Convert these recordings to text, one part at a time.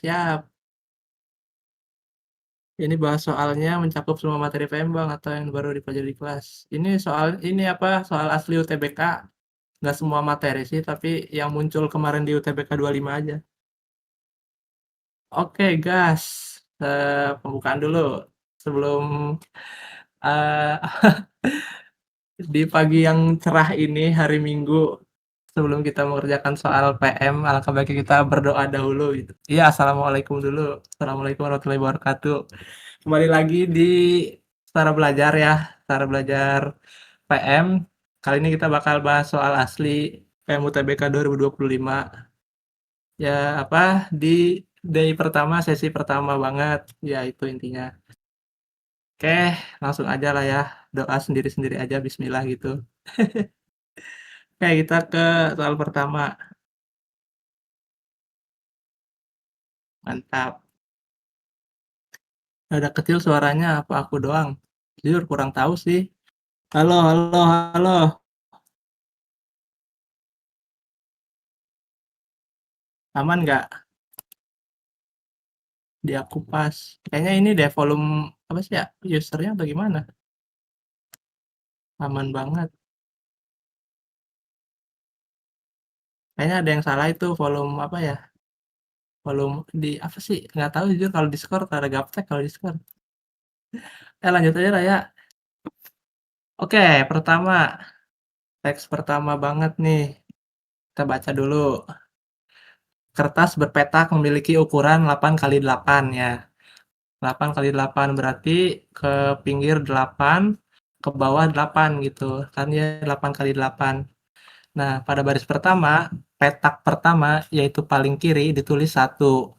Siap. Ini bahas soalnya mencakup semua materi PM, Bang, atau yang baru dipelajari di kelas? Ini soal ini apa, soal asli UTBK. Nggak semua materi sih, tapi yang muncul kemarin di UTBK 25 aja. Oke, gas. Pembukaan dulu. Sebelum eh, di pagi yang cerah ini, hari Minggu, sebelum kita mengerjakan soal PM, alangkah baiknya kita berdoa dahulu gitu. Iya, assalamualaikum dulu. Assalamualaikum warahmatullahi wabarakatuh. Kembali lagi di Setara Belajar ya, Setara Belajar PM. Kali ini kita bakal bahas soal asli PM UTBK 2025. Ya apa di day pertama, sesi pertama banget. Ya itu intinya. Oke, langsung aja lah ya. Doa sendiri-sendiri aja, bismillah gitu. Oke, kita ke soal pertama. Mantap. Ada kecil suaranya, apa aku doang? Jujur kurang tahu sih. Halo, halo, halo. Aman nggak? Di aku pas. Kayaknya ini deh volume apa sih ya? Usernya atau gimana? Aman banget. Kayaknya ada yang salah itu volume apa ya? Volume di apa sih? Nggak tahu jujur kalau Discord ada gaptek kalau Discord. Lanjut aja lah ya. Oke, pertama. Teks pertama banget nih. Kita baca dulu. Kertas berpetak memiliki ukuran 8 kali 8 ya. 8 kali 8 berarti ke pinggir 8, ke bawah 8 gitu. Kan ya 8 kali 8. Nah, pada baris pertama, petak pertama yaitu paling kiri ditulis 1.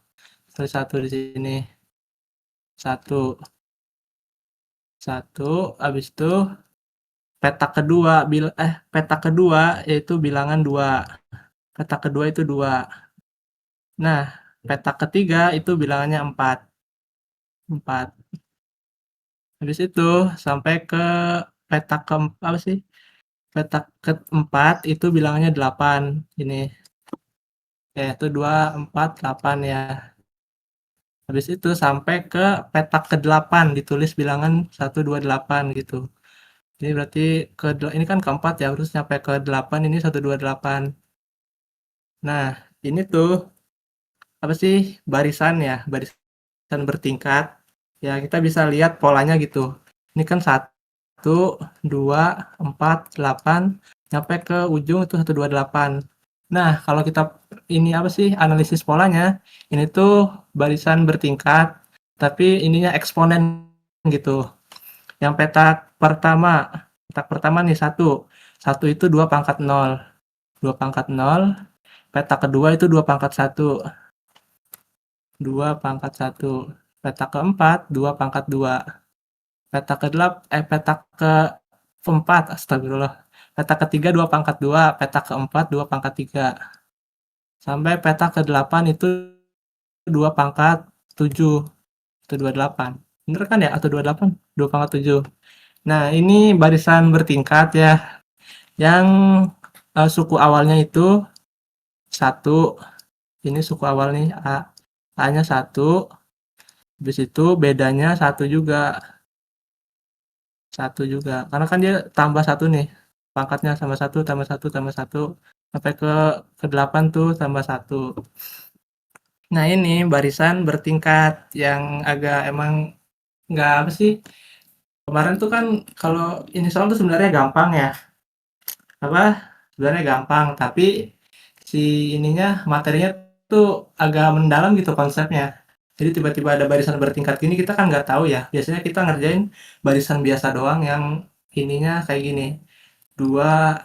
Tulis 1 di sini. 1. 1, habis itu petak kedua yaitu bilangan 2. Petak kedua itu 2. Nah, petak ketiga itu bilangannya 4. 4. Habis itu sampai ke petak ke apa sih? Petak keempat itu bilangannya 8. Ini. Ya, itu 2, 4, 8 ya. Habis itu sampai ke petak ke-8 ditulis bilangan 1, 2, 8 gitu. Ini berarti ini kan keempat ya, harus nyampe ke 8 ini 1, 2, 8. Nah, ini tuh apa sih? Barisan ya, barisan bertingkat. Ya, kita bisa lihat polanya gitu. Ini kan 1, 2, 4, 8, nyampe ke ujung itu 1, 2, 8. Nah, kalau kita ini apa sih analisis polanya, ini tuh barisan bertingkat, tapi ininya eksponen gitu. Yang petak pertama nih 1. 1 itu 2 pangkat 0. 2 pangkat 0. Petak kedua itu 2 pangkat 1. 2 pangkat 1. Petak keempat 2 pangkat 2. Petak keempat, astagfirullah. Petak ketiga 2 pangkat 2. Petak keempat 2 pangkat 3. Sampai petak ke-8 itu 2 pangkat 7 atau 28. Bener kan ya? Atau 28? 2 pangkat 7. Nah, ini barisan bertingkat ya. Yang suku awalnya itu 1. Ini suku awal nih A. A-nya 1. Habis itu bedanya 1 juga. 1 juga. Karena kan dia tambah 1 nih. Pangkatnya sama 1 tambah 1 tambah 1 sampai ke 8 tuh tambah 1. Nah, ini barisan bertingkat yang agak emang nggak apa sih, kemarin tuh kan kalau ini soal tuh sebenarnya gampang ya, apa, sebenarnya gampang, tapi si ininya, materinya tuh agak mendalam gitu konsepnya. Jadi tiba-tiba ada barisan bertingkat gini, kita kan nggak tahu ya. Biasanya kita ngerjain barisan biasa doang yang ininya kayak gini. 2,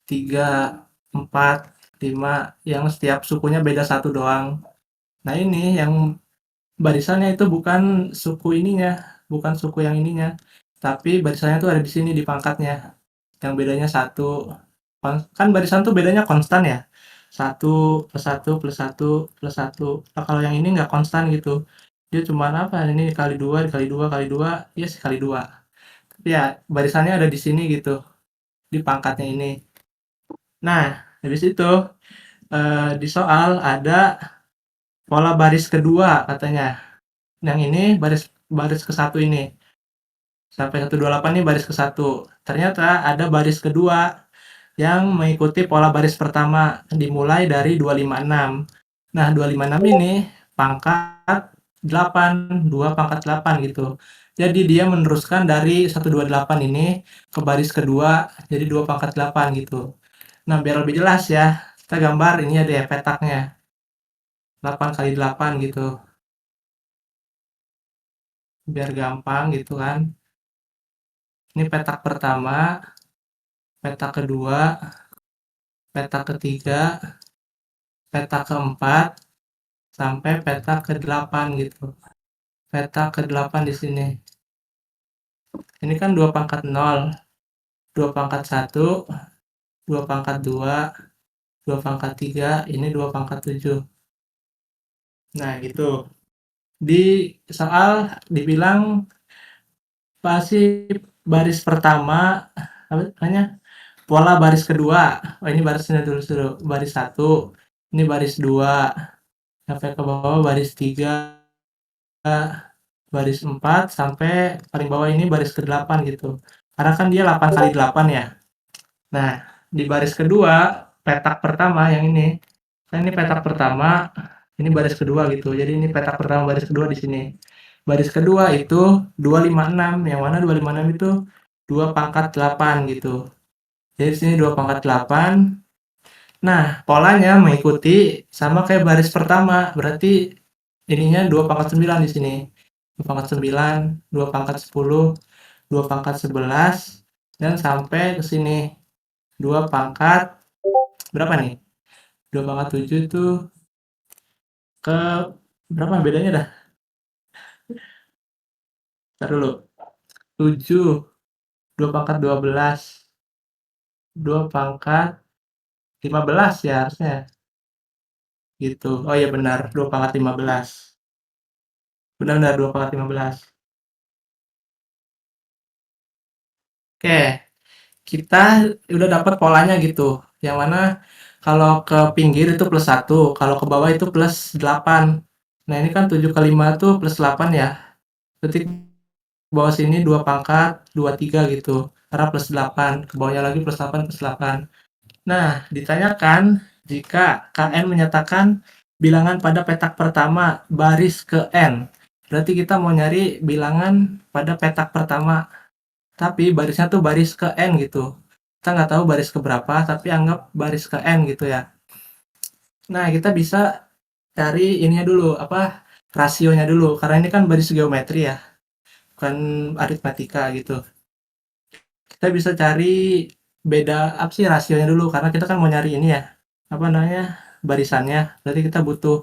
3, 4, 5, yang setiap sukunya beda 1 doang. Nah, ini yang barisannya itu bukan suku ininya, bukan suku yang ininya, tapi barisannya tuh ada di sini di pangkatnya, yang bedanya 1. Kan barisan tuh bedanya konstan ya, 1 plus 1 plus 1 plus 1. Nah, kalau yang ini nggak konstan gitu, dia cuma apa, ini kali 2 dikali 2 kali 2, ya yes, kali 2. Tapi ya barisannya ada di sini gitu, di pangkatnya ini. Nah, habis itu di soal ada pola baris kedua katanya. Yang ini baris baris ke satu ini. Sampai 128 ini baris ke satu. Ternyata ada baris kedua yang mengikuti pola baris pertama dimulai dari 256. Nah, 256 ini pangkat 8, 2 pangkat 8 gitu. Jadi dia meneruskan dari 128 ini ke baris kedua jadi 2 pangkat 8 gitu. Nah, biar lebih jelas ya, kita gambar ini ada ya petaknya. 8 kali 8 gitu. Biar gampang gitu kan. Ini petak pertama, petak kedua, petak ketiga, petak keempat, sampai petak ke-8 gitu. Petak ke-8 di sini. Ini kan 2 pangkat 0, 2 pangkat 1, 2 pangkat 2, 2 pangkat 3, ini 2 pangkat 7. Nah, gitu. Di soal dibilang pasti baris pertama, apa namanya, pola baris kedua. Oh, ini barisnya dulu, dulu. Baris 1, ini baris 2, sampai ke bawah baris 3, baris 4 sampai paling bawah ini baris ke-8 gitu. Karena kan dia 8 kali 8 ya. Nah, di baris kedua, petak pertama yang ini, kan ini petak pertama, ini baris kedua gitu. Jadi ini petak pertama baris kedua di sini. Baris kedua itu 256, yang mana 256 itu 2 pangkat 8 gitu. Jadi di sini 2 pangkat 8. Nah, polanya mengikuti sama kayak baris pertama, berarti ininya 2 pangkat 9 di sini. 2 pangkat 9, 2 pangkat 10, 2 pangkat 11, dan sampai ke sini 2 pangkat berapa nih? 2 pangkat 7 itu ke berapa bedanya dah? Entar dulu. 7, 2 pangkat 12, 2 pangkat 15 ya harusnya. Gitu. Oh iya benar, 2 pangkat 15. Benar-benar 2 pangkat 15. Oke, kita udah dapat polanya gitu. Yang mana kalau ke pinggir itu plus 1, kalau ke bawah itu plus 8. Nah, ini kan 7 ke 5 itu plus 8 ya. Berarti bawah sini 2 pangkat 23 gitu. Karena plus 8. Ke bawahnya lagi plus 8 plus 8. Nah, ditanyakan jika KN menyatakan bilangan pada petak pertama baris ke N. Berarti kita mau nyari bilangan pada petak pertama. Tapi barisnya tuh baris ke N gitu. Kita nggak tahu baris ke berapa, tapi anggap baris ke N gitu ya. Nah, kita bisa cari ininya dulu, apa, rasionya dulu. Karena ini kan baris geometri ya, bukan aritmatika gitu. Kita bisa cari beda, apa sih, rasionya dulu. Karena kita kan mau nyari ini ya, apa namanya, barisannya. Berarti kita butuh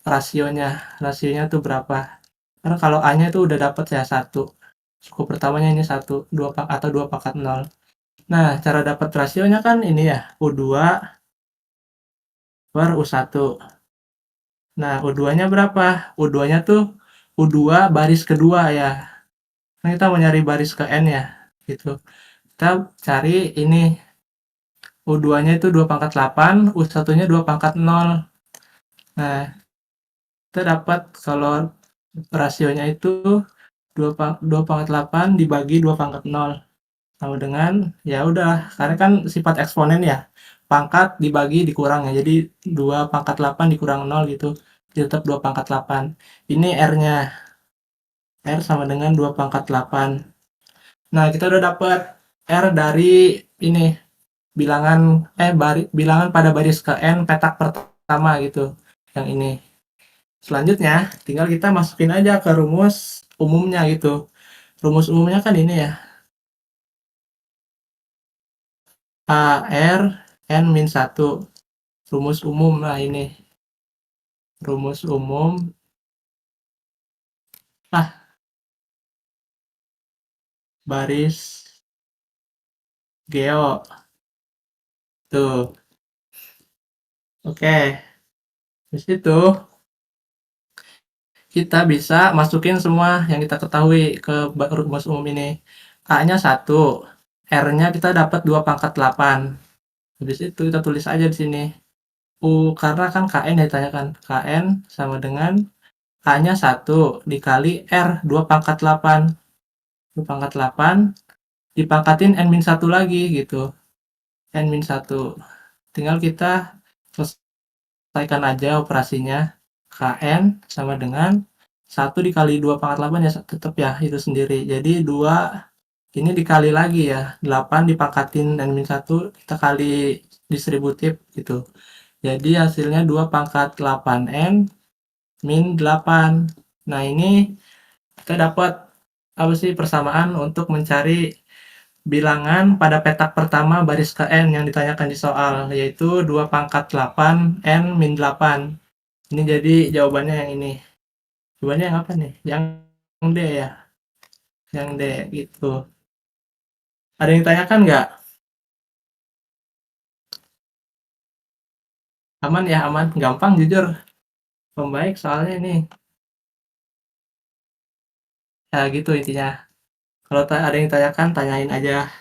rasionya. Rasionya tuh berapa. Karena kalau A-nya itu udah dapet ya 1. Suku pertamanya ini 1, 2 atau 2 pangkat 0. Nah, cara dapat rasionya kan ini ya, U2 per U1. Nah, U2-nya berapa? U2-nya tuh U2 baris kedua ya. Nah, kita mau nyari baris ke N ya, gitu. Kita cari ini, U2-nya itu 2 pangkat 8, U1-nya 2 pangkat 0. Nah, kita dapat kalau rasionya itu 2 pangkat 8 dibagi 2 pangkat 0. Sama dengan, ya udah, karena kan sifat eksponen ya, pangkat dibagi dikurang ya, jadi 2 pangkat 8 dikurang 0 gitu, jadi tetap 2 pangkat 8. Ini R-nya, R sama dengan 2 pangkat 8. Nah, kita udah dapat R dari ini, bilangan pada baris ke N petak pertama gitu, yang ini. Selanjutnya, tinggal kita masukin aja ke rumus umumnya gitu. Rumus umumnya kan ini ya, AR N min 1. Rumus umum, nah ini. Rumus umum. Baris geo. Tuh. Oke. Di situ kita bisa masukin semua yang kita ketahui ke rumus umum ini. A-nya 1. R-nya kita dapat 2 pangkat 8. Habis itu kita tulis aja di sini. karena kan KN ya ditanyakan. KN sama dengan A-nya 1 dikali R 2 pangkat 8. 2 pangkat 8 dipangkatin N-1 lagi gitu. N-1. Tinggal kita selesaikan aja operasinya. KN sama dengan 1 dikali 2 pangkat 8 ya tetap ya itu sendiri. Jadi 2 ini dikali lagi ya. 8 dipangkatin N-1 kita kali distributif gitu. Jadi hasilnya 2 pangkat 8N min 8. Nah ini kita dapat apa sih persamaan untuk mencari bilangan pada petak pertama baris ke N yang ditanyakan di soal, yaitu 2 pangkat 8 N min 8. Ini jadi jawabannya yang ini. Jawabannya yang apa nih? Yang D ya? Yang D gitu. Ada yang ditanyakan nggak? Aman ya, aman. Gampang jujur. Pembaik soalnya ini. Ya gitu intinya. Kalau ada yang ditanyakan, tanyain aja.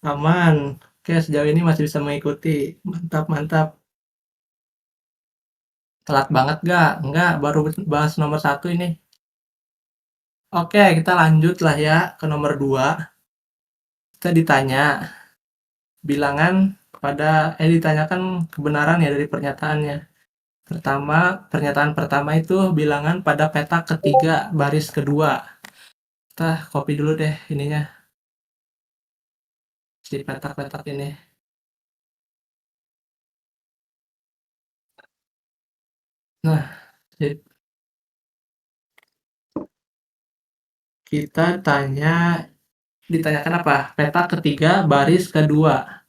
Aman. Oke, sejauh ini masih bisa mengikuti. Mantap, mantap. Telat banget nggak? Nggak, baru bahas nomor 1 ini. Oke, kita lanjut lah ya ke nomor 2. Kita ditanya bilangan ditanyakan kebenaran ya dari pernyataannya. Pernyataan pertama itu bilangan pada petak ketiga baris kedua. Kita copy dulu deh ininya, si petak-petak ini. Nah, kita ditanyakan apa? Petak ketiga baris kedua.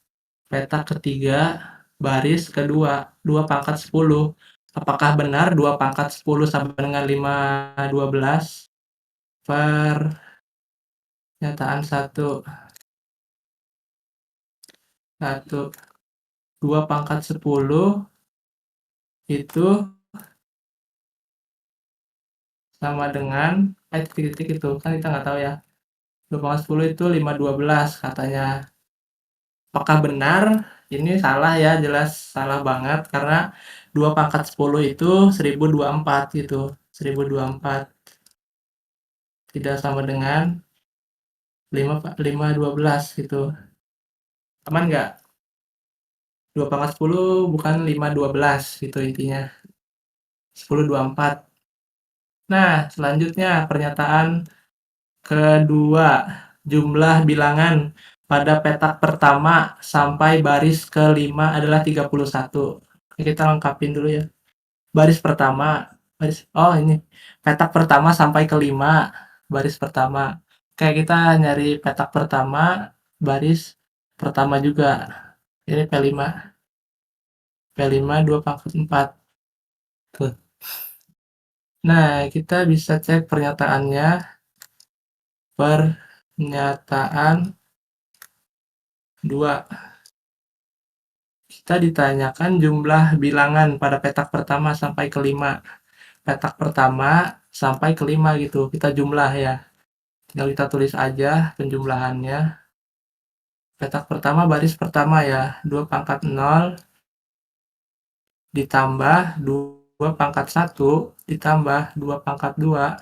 Petak ketiga baris kedua, 2 pangkat 10. Apakah benar 2 pangkat 10 sama dengan 5/12? Pernyataan 1. 2 pangkat 10 itu sama dengan titik-titik itu. Kan kita nggak tahu ya. 2 pangkat 10 itu 5/12 katanya. Apakah benar? Ini salah ya, jelas salah banget karena 2 pangkat 10 itu 1024 gitu. 1024 tidak sama dengan 5/12 gitu. Aman nggak? 2 pangkat 10 bukan 5/12 gitu intinya. 10/24. Nah, selanjutnya pernyataan kedua, jumlah bilangan pada petak pertama sampai baris kelima adalah 31. Oke, kita lengkapin dulu ya. Baris pertama, oh ini, petak pertama sampai kelima, baris pertama. Kayak kita nyari petak pertama, baris pertama juga. Ini P5, P5 2 pangkat 4. Tuh. Nah, kita bisa cek pernyataannya. Pernyataan 2. Kita ditanyakan jumlah bilangan pada petak pertama sampai kelima. Petak pertama sampai kelima gitu. Kita jumlah ya. Tinggal kita tulis aja penjumlahannya. Petak pertama baris pertama ya. 2 pangkat 0 ditambah 2 pangkat 1 ditambah 2 pangkat 2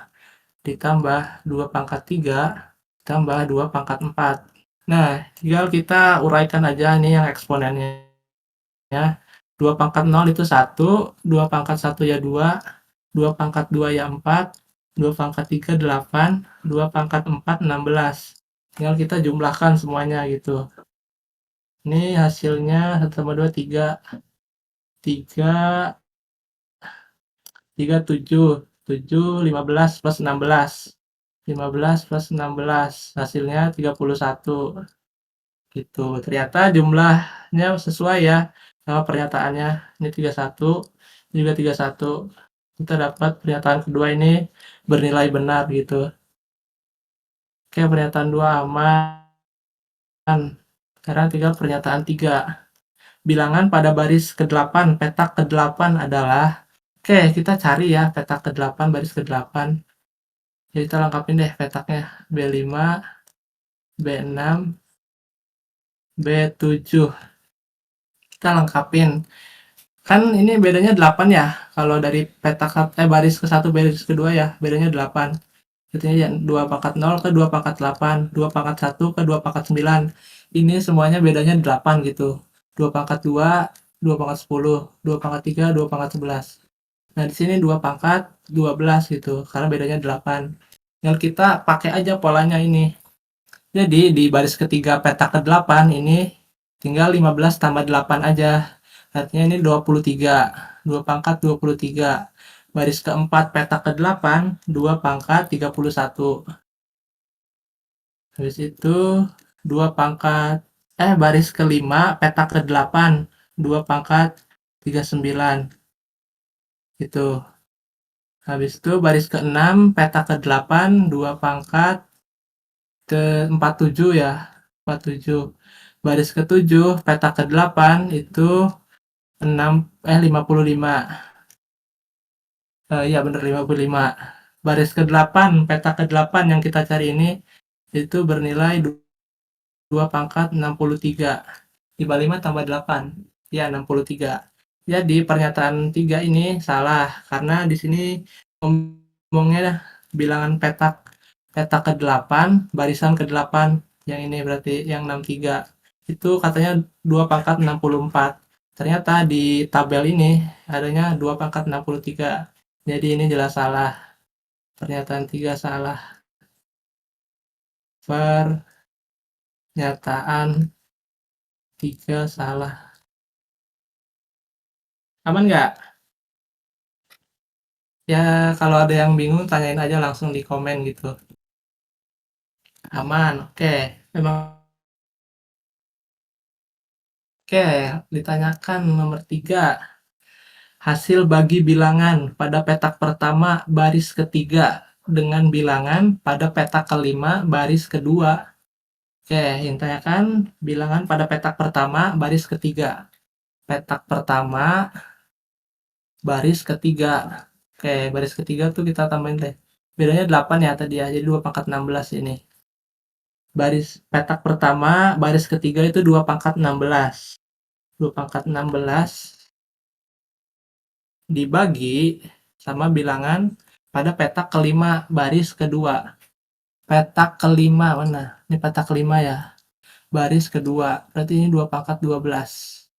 ditambah 2 pangkat 3 ditambah 2 pangkat 4. Nah, tinggal kita uraikan aja nih yang eksponennya. 2 pangkat 0 itu 1, 2 pangkat 1 ya 2, 2 pangkat 2 ya 4, 2 pangkat 3 8, 2 pangkat 4 16. Tinggal kita jumlahkan semuanya gitu. Ini hasilnya 1 tambah 2 3. 3 7, 7 15 plus 16. 15 plus 16 hasilnya 31 gitu. Ternyata jumlahnya sesuai ya sama pernyataannya. Ini 31, ini juga 31. Kita dapat pernyataan kedua ini bernilai benar gitu. Oke, pernyataan 2 aman. Sekarang tinggal pernyataan 3. Bilangan pada baris ke-8, petak ke-8 adalah, oke kita cari ya petak ke-8, baris ke-8. Jadi kita lengkapin deh petaknya. B5, B6, B7. Kita lengkapin. Kan ini bedanya 8 ya, kalau dari baris ke satu baris kedua ya, bedanya 8. Artinya ya 2 pangkat 0 ke 2 pangkat 8, 2 pangkat 1 ke 2 pangkat 9. Ini semuanya bedanya 8 gitu. 2 pangkat 2, 2 pangkat 10, 2 pangkat 3, 2 pangkat 11. Nah, di sini 2 pangkat 12 gitu, karena bedanya 8. Tinggal kita pakai aja polanya ini. Jadi di baris ketiga petak ke-8 ini tinggal 15 tambah 8 aja. Artinya ini 23. 2 pangkat 23. Baris keempat petak ke-8, 2 pangkat 31. Habis itu 2 pangkat baris kelima petak ke-8, 2 pangkat 39. Gitu. Habis itu baris ke-6 petak ke-8, 2 pangkat ke 47 ya. 47. Baris ke-7 petak ke-8 itu 55. Iya bener 55. Baris ke-8, petak ke-8 yang kita cari ini itu bernilai 2 pangkat 63. 55 tambah 8. Ya 63. Jadi pernyataan 3 ini salah karena di sini ngomongnya bilangan petak petak ke-8, barisan ke-8. Yang ini berarti yang 63. Itu katanya 2 pangkat 64. Ternyata di tabel ini adanya 2 pangkat 63. Jadi ini jelas salah. Pernyataan 3 salah. Pernyataan 3 salah. Aman nggak? Ya, kalau ada yang bingung tanyain aja langsung di komen gitu. Aman, oke. Memang oke, ditanyakan nomor 3. Hasil bagi bilangan pada petak pertama baris ketiga dengan bilangan pada petak kelima baris kedua. Oke, yang ditanyakan bilangan pada petak pertama baris ketiga. Petak pertama baris ketiga. Oke, baris ketiga tuh kita tambahin deh. Bedanya 8 ya tadi ya, jadi 2 pangkat 16 ini. Baris petak pertama, baris ketiga itu 2 pangkat 16. 2 pangkat 16 dibagi sama bilangan pada petak kelima baris kedua. Petak kelima mana? Ini petak kelima ya. Baris kedua. Berarti ini 2 pangkat 12.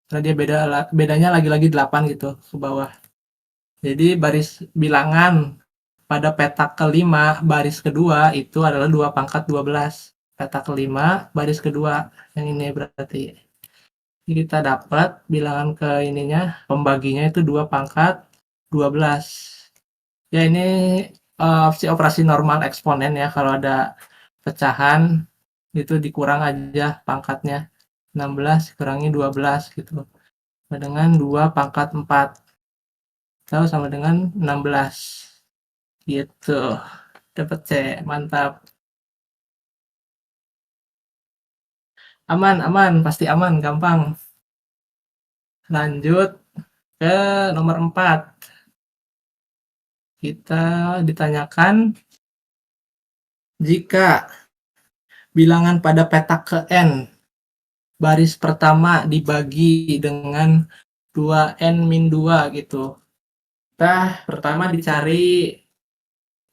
Karena dia bedanya lagi-lagi 8 gitu ke bawah. Jadi baris bilangan pada petak kelima baris kedua itu adalah 2 pangkat 12. Petak kelima baris kedua. Yang ini berarti. Jadi kita dapat bilangan ke ininya, pembaginya itu 2 pangkat 12. Ya ini opsi operasi normal eksponen ya, kalau ada pecahan itu dikurang aja pangkatnya. 16 dikurangi 12 gitu. Sama dengan 2 pangkat 4. Tahu sama dengan 16. Gitu. Dapat C, mantap. Aman, aman, pasti aman, gampang. Lanjut ke nomor 4. Kita ditanyakan jika bilangan pada petak ke n baris pertama dibagi dengan 2n-2 gitu. Kita pertama dicari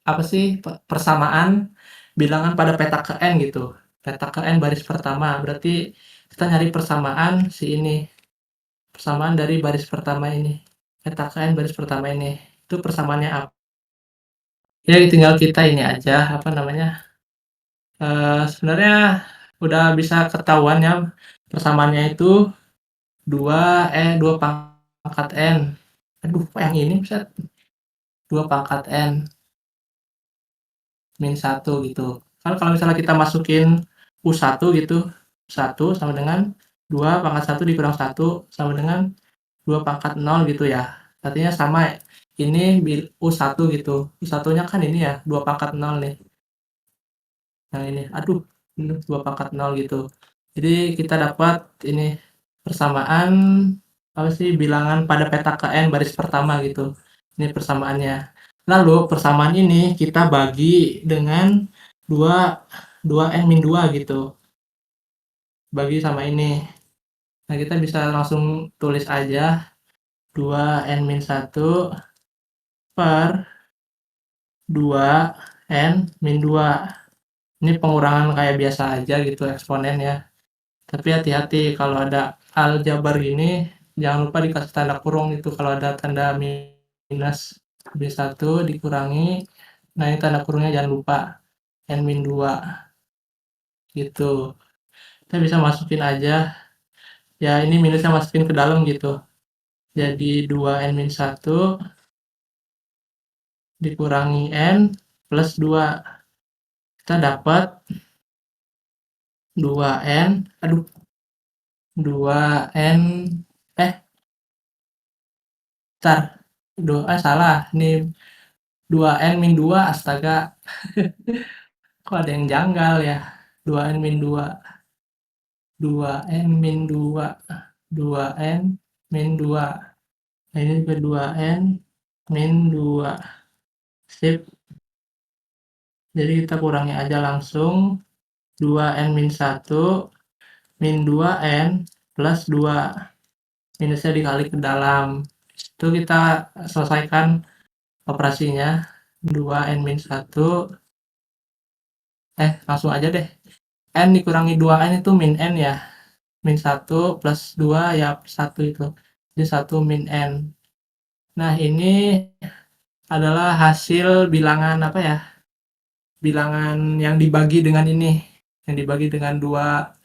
apa sih persamaan bilangan pada petak ke n gitu. Petak ke n baris pertama berarti kita nyari persamaan si ini. Persamaan dari baris pertama ini. Petak ke n baris pertama ini. Itu persamaannya apa? Ya tinggal kita ini aja apa namanya? Sebenarnya udah bisa ketahuan ya persamaannya itu 2 pangkat n. Aduh, kok yang ini bisa 2 pangkat n min 1 gitu. Kan kalau misalnya kita masukin U1 gitu, 1 sama dengan 2 pangkat 1 dikurang 1 sama dengan 2 pangkat 0 gitu ya. Artinya sama ini U1 gitu. U1-nya kan ini ya, 2 pangkat 0 nih. Yang ini, aduh, 2 pangkat 0 gitu. Jadi kita dapat ini persamaan apa sih bilangan pada petak ke n baris pertama gitu. Ini persamaannya. Lalu persamaan ini kita bagi dengan 2n-2 gitu. Bagi sama ini. Nah, kita bisa langsung tulis aja 2 n min 1 per 2 n min 2. Ini pengurangan kayak biasa aja gitu eksponen ya. Tapi hati-hati kalau ada aljabar gini, jangan lupa dikasih tanda kurung itu kalau ada tanda minus B1 dikurangi. Nah, ini tanda kurungnya jangan lupa n min 2 gitu. Kita bisa masukin aja. Ya, ini minusnya masukin ke dalam gitu. Jadi 2 n min 1 dikurangi n plus 2. Kita dapat 2n, aduh, 2n, bentar, salah, ini 2n min 2, astaga, kok ada yang janggal ya, 2n min 2, 2n min 2, 2n min 2, nah ini juga 2n min 2, sip, jadi kita kurangi aja langsung, 2n min 1 min 2n plus 2, minusnya dikali ke dalam, itu kita selesaikan operasinya. 2n min 1, langsung aja deh, n dikurangi 2n itu min n ya, min 1 plus 2 ya 1 itu, jadi 1 min n. Nah, ini adalah hasil bilangan apa ya, bilangan yang dibagi dengan ini, yang dibagi dengan 2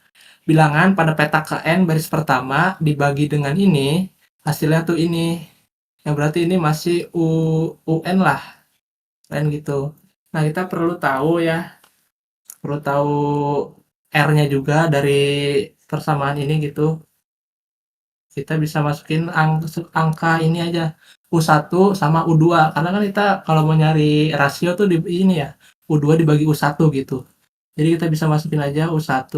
bilangan pada peta ke n baris pertama dibagi dengan ini, hasilnya tuh ini, yang berarti ini masih UN lah, UN gitu. Nah, kita perlu tahu ya, perlu tahu R-nya juga dari persamaan ini gitu. Kita bisa masukin angka ini aja, U1 sama U2, karena kan kita kalau mau nyari rasio tuh di ini ya, U2 dibagi U1 gitu. Jadi kita bisa masukin aja U1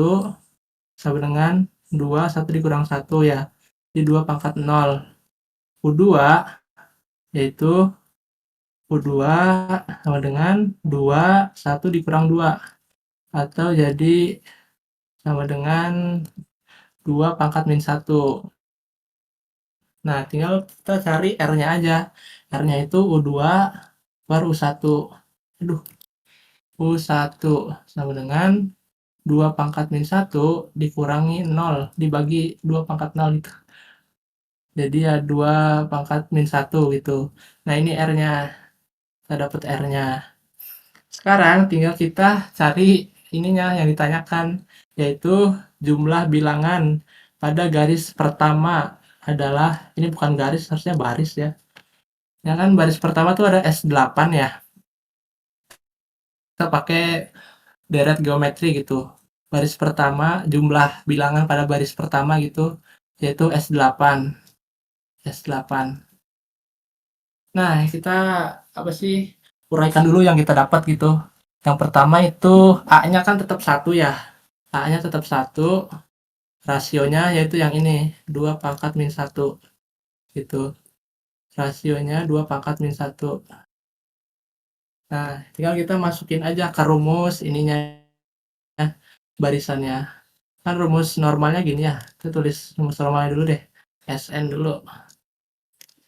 sama dengan 2, 1 dikurang 1 ya, jadi 2 pangkat 0. U2 yaitu U2 sama dengan 2, 1 dikurang 2, atau jadi sama dengan 2 pangkat min 1. Nah, tinggal kita cari R-nya aja. R-nya itu U2 per U1. Aduh, U1 sama dengan 2 pangkat min 1 dikurangi 0, dibagi 2 pangkat 0 gitu. Jadi ya 2 pangkat min 1 gitu. Nah, ini R-nya. Kita dapat R-nya. Sekarang tinggal kita cari ininya yang ditanyakan, yaitu jumlah bilangan pada garis pertama adalah, ini bukan garis, harusnya baris ya. Ya kan baris pertama tuh ada S8 ya. Kita pakai deret geometri gitu. Baris pertama, jumlah bilangan pada baris pertama gitu, yaitu S8. S8. Nah, kita apa sih? Uraikan dulu yang kita dapat gitu. Yang pertama itu A-nya kan tetap 1 ya. A-nya tetap 1, rasionya yaitu yang ini, 2 pangkat min 1 gitu. Rasionya 2 pangkat min 1. Nah, tinggal kita masukin aja ke rumus ininya, barisannya. Kan rumus normalnya gini ya, kita tulis rumus normalnya dulu deh. Sn dulu.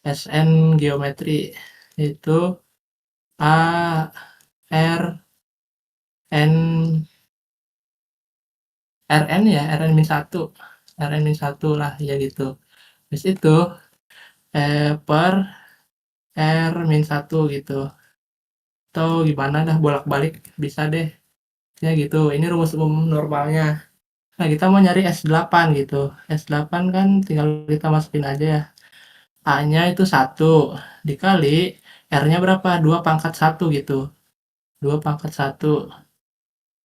Sn geometri itu A R N Rn ya, Rn min 1. Rn min 1 lah ya gitu. Terus itu per R min 1 gitu. Atau gimana dah, bolak-balik bisa deh. Ya gitu. Ini rumus umum normalnya. Nah, kita mau nyari S8 gitu. S8 kan tinggal kita masukin aja ya. A-nya itu 1 dikali R-nya berapa? 2 pangkat 1 gitu. 2 pangkat 1.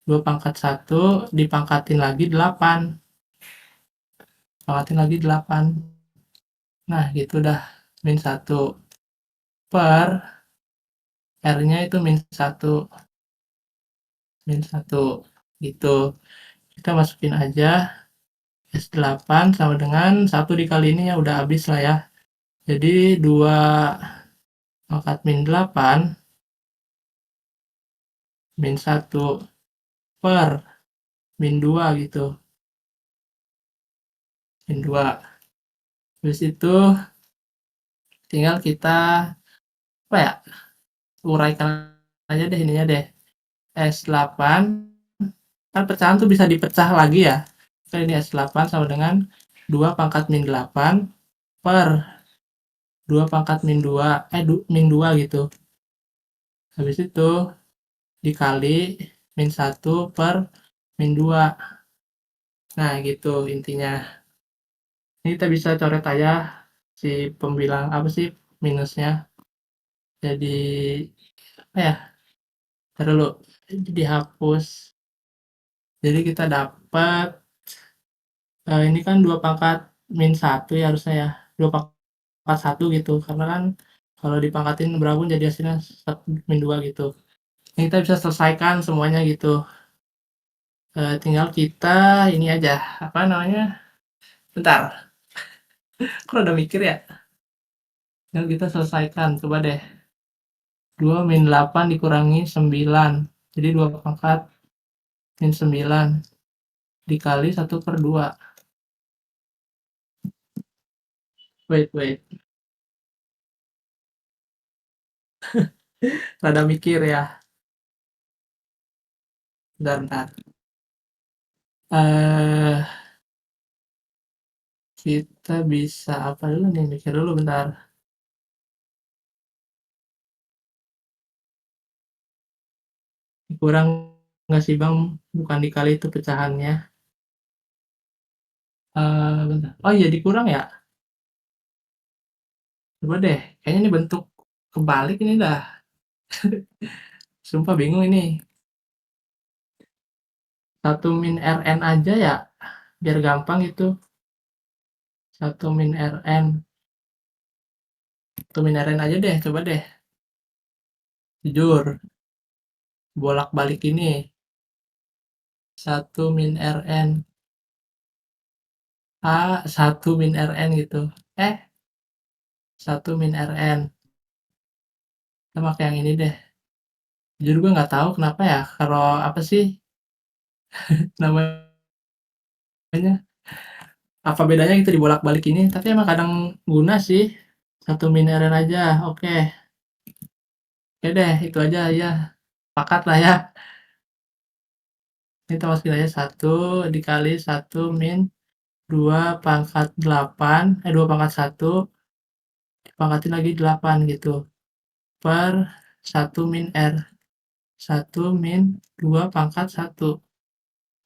2 pangkat 1 dipangkatin lagi 8. Pangkatin lagi 8. Nah, gitu dah. Min 1 per R-nya itu min 1. Min 1 gitu. Kita masukin aja S8 sama dengan 1 dikali ini ya udah habis lah ya. Jadi 2 pangkat min 8 min 1 per min 2 gitu. Min 2. Terus itu tinggal kita, apa ya, uraikan aja deh ininya deh. S8, kan pecahan tuh bisa dipecah lagi ya. Oke, ini S8 sama dengan 2 pangkat min 8 per 2 pangkat min 2, min 2 gitu. Habis itu dikali min 1 per min 2. Nah, gitu intinya. Ini kita bisa coret aja si pembilang apa sih minusnya. Jadi apa ya? Ntar dulu dihapus. Jadi kita dapat ini kan 2 pangkat min 1 ya harusnya ya. 2 pangkat 1 gitu. Karena kan kalau dipangkatin berapun jadi hasilnya min 2 gitu. Ini kita bisa selesaikan semuanya gitu. Tinggal kita ini aja, apa namanya? Bentar, kok udah mikir ya? Tinggal kita selesaikan, coba deh. 2 min 8 dikurangi 9. Jadi 2 pangkat min 9 dikali 1 per 2. Wait. Rada mikir ya. Bentar. Eh, kita bisa apa dulu nih? Mikir dulu bentar. Kurang nggak sih Bang? Bukan dikali itu pecahannya. Bentar. Oh iya dikurang ya? Coba deh. Kayaknya ini bentuk kebalik ini dah. Sumpah bingung ini. 1 min Rn aja ya? Biar gampang itu. 1 min Rn. 1 min Rn aja deh, coba deh. Jujur. Bolak-balik ini. 1 min Rn. 1 min Rn gitu. 1 min Rn. Kita pakai yang ini deh. Jujur gue nggak tahu kenapa ya. Kalau apa sih namanya? Apa bedanya gitu dibolak-balik ini. Tapi emang kadang guna sih. 1 min Rn aja. Oke. Oke deh, itu aja ya. Sepakat lah ya. Ini kita masukin aja 1 dikali 1 min 2 pangkat 8. 2 pangkat 1. Dipangkatin lagi 8 gitu. Per 1 min R. 1 min 2 pangkat 1.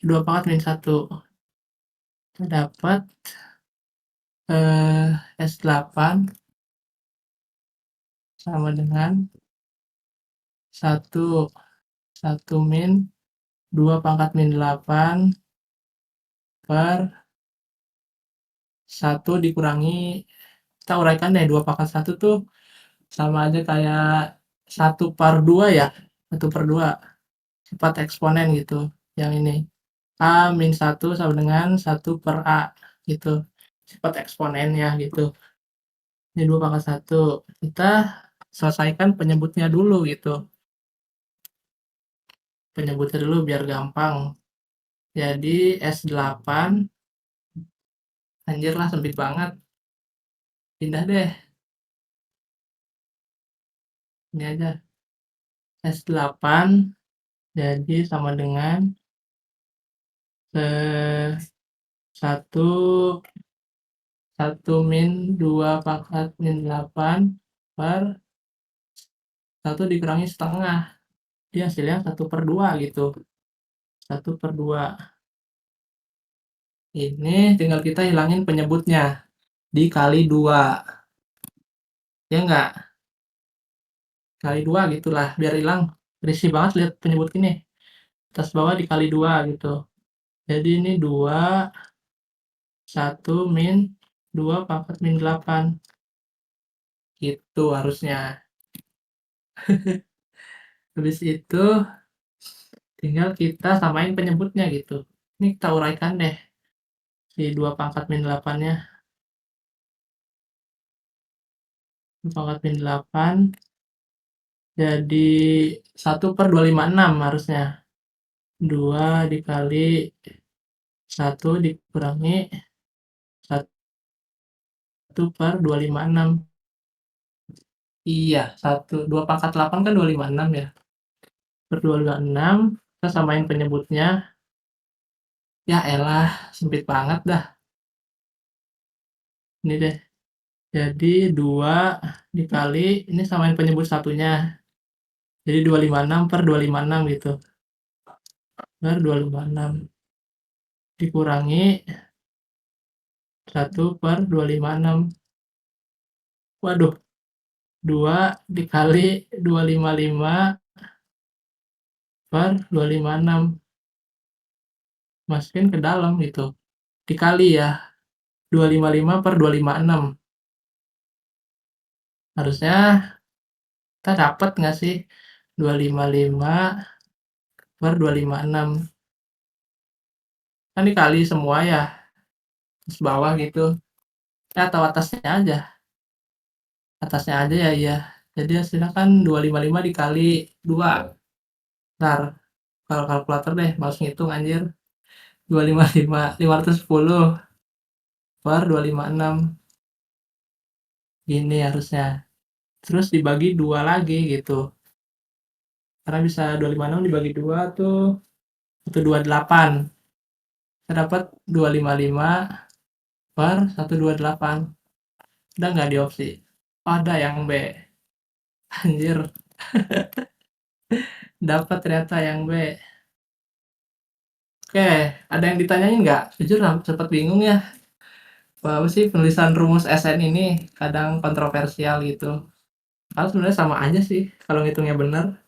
2 pangkat min 1. Kita dapat S8 sama dengan 1 min 2 pangkat min 8 per 1 dikurangi, kita uraikan deh 2 pangkat 1 tuh sama aja kayak 1 per 2 ya. 1 per 2 sifat eksponen gitu yang ini. A min 1 sama dengan 1 per A gitu. Sifat eksponen ya gitu. Ini 2 pangkat 1. Kita selesaikan penyebutnya dulu gitu. Penyebutnya dulu biar gampang. Jadi S8, anjir lah sempit banget. Pindah deh. Ini aja. S8 jadi sama dengan 1 min 2 pangkat min 8 per 1 dikurangi setengah. Dia hasilnya 1 per 2 gitu. 1 per 2. Ini tinggal kita hilangin penyebutnya. Dikali 2. Ya enggak? Kali 2 gitulah. Biar hilang. Risih banget lihat penyebut ini. Atas bawah dikali 2 gitu. Jadi ini 2, 1 min 2 pangkat min 8. Gitu harusnya. Habis itu tinggal kita samain penyebutnya gitu. Ini kita uraikan deh. Si 2 pangkat min 8-nya. 2 pangkat min 8 jadi 1 per 256 harusnya. 2 dikali 1 dikurangi 1 per 256. Iya, 2 pangkat 8 kan 256 ya. Per 256, kita samain penyebutnya. Ya elah, sempit banget dah. Ini deh. Jadi 2 dikali, ini samain penyebut satunya. Jadi 256 per 256 gitu. Per 256. Dikurangi 1 per 256. Waduh, 2 dikali 255 per 256. Masukin ke dalam gitu. Dikali ya. 255 per 256. Harusnya kita dapat nggak sih? 255 per 256. Kan dikali semua ya. Terus bawah gitu. Atau atasnya aja. Atasnya aja ya, iya. Jadi hasilnya kan 255 dikali 2. Ntar, kalau kalkulator deh, males ngitung anjir. 255, 510 per 256. Gini harusnya. Terus dibagi 2 lagi gitu. Karena bisa 256 dibagi 2 tuh 128. Kita dapat 255 per 128. Udah nggak di opsi? Oh, ada yang B. Anjir, dapat ternyata yang B. Oke, ada yang ditanyain nggak? Jujur sempat bingung ya. Apa sih penulisan rumus SN ini kadang kontroversial gitu. Kalau sebenarnya sama aja sih kalau ngitungnya benar.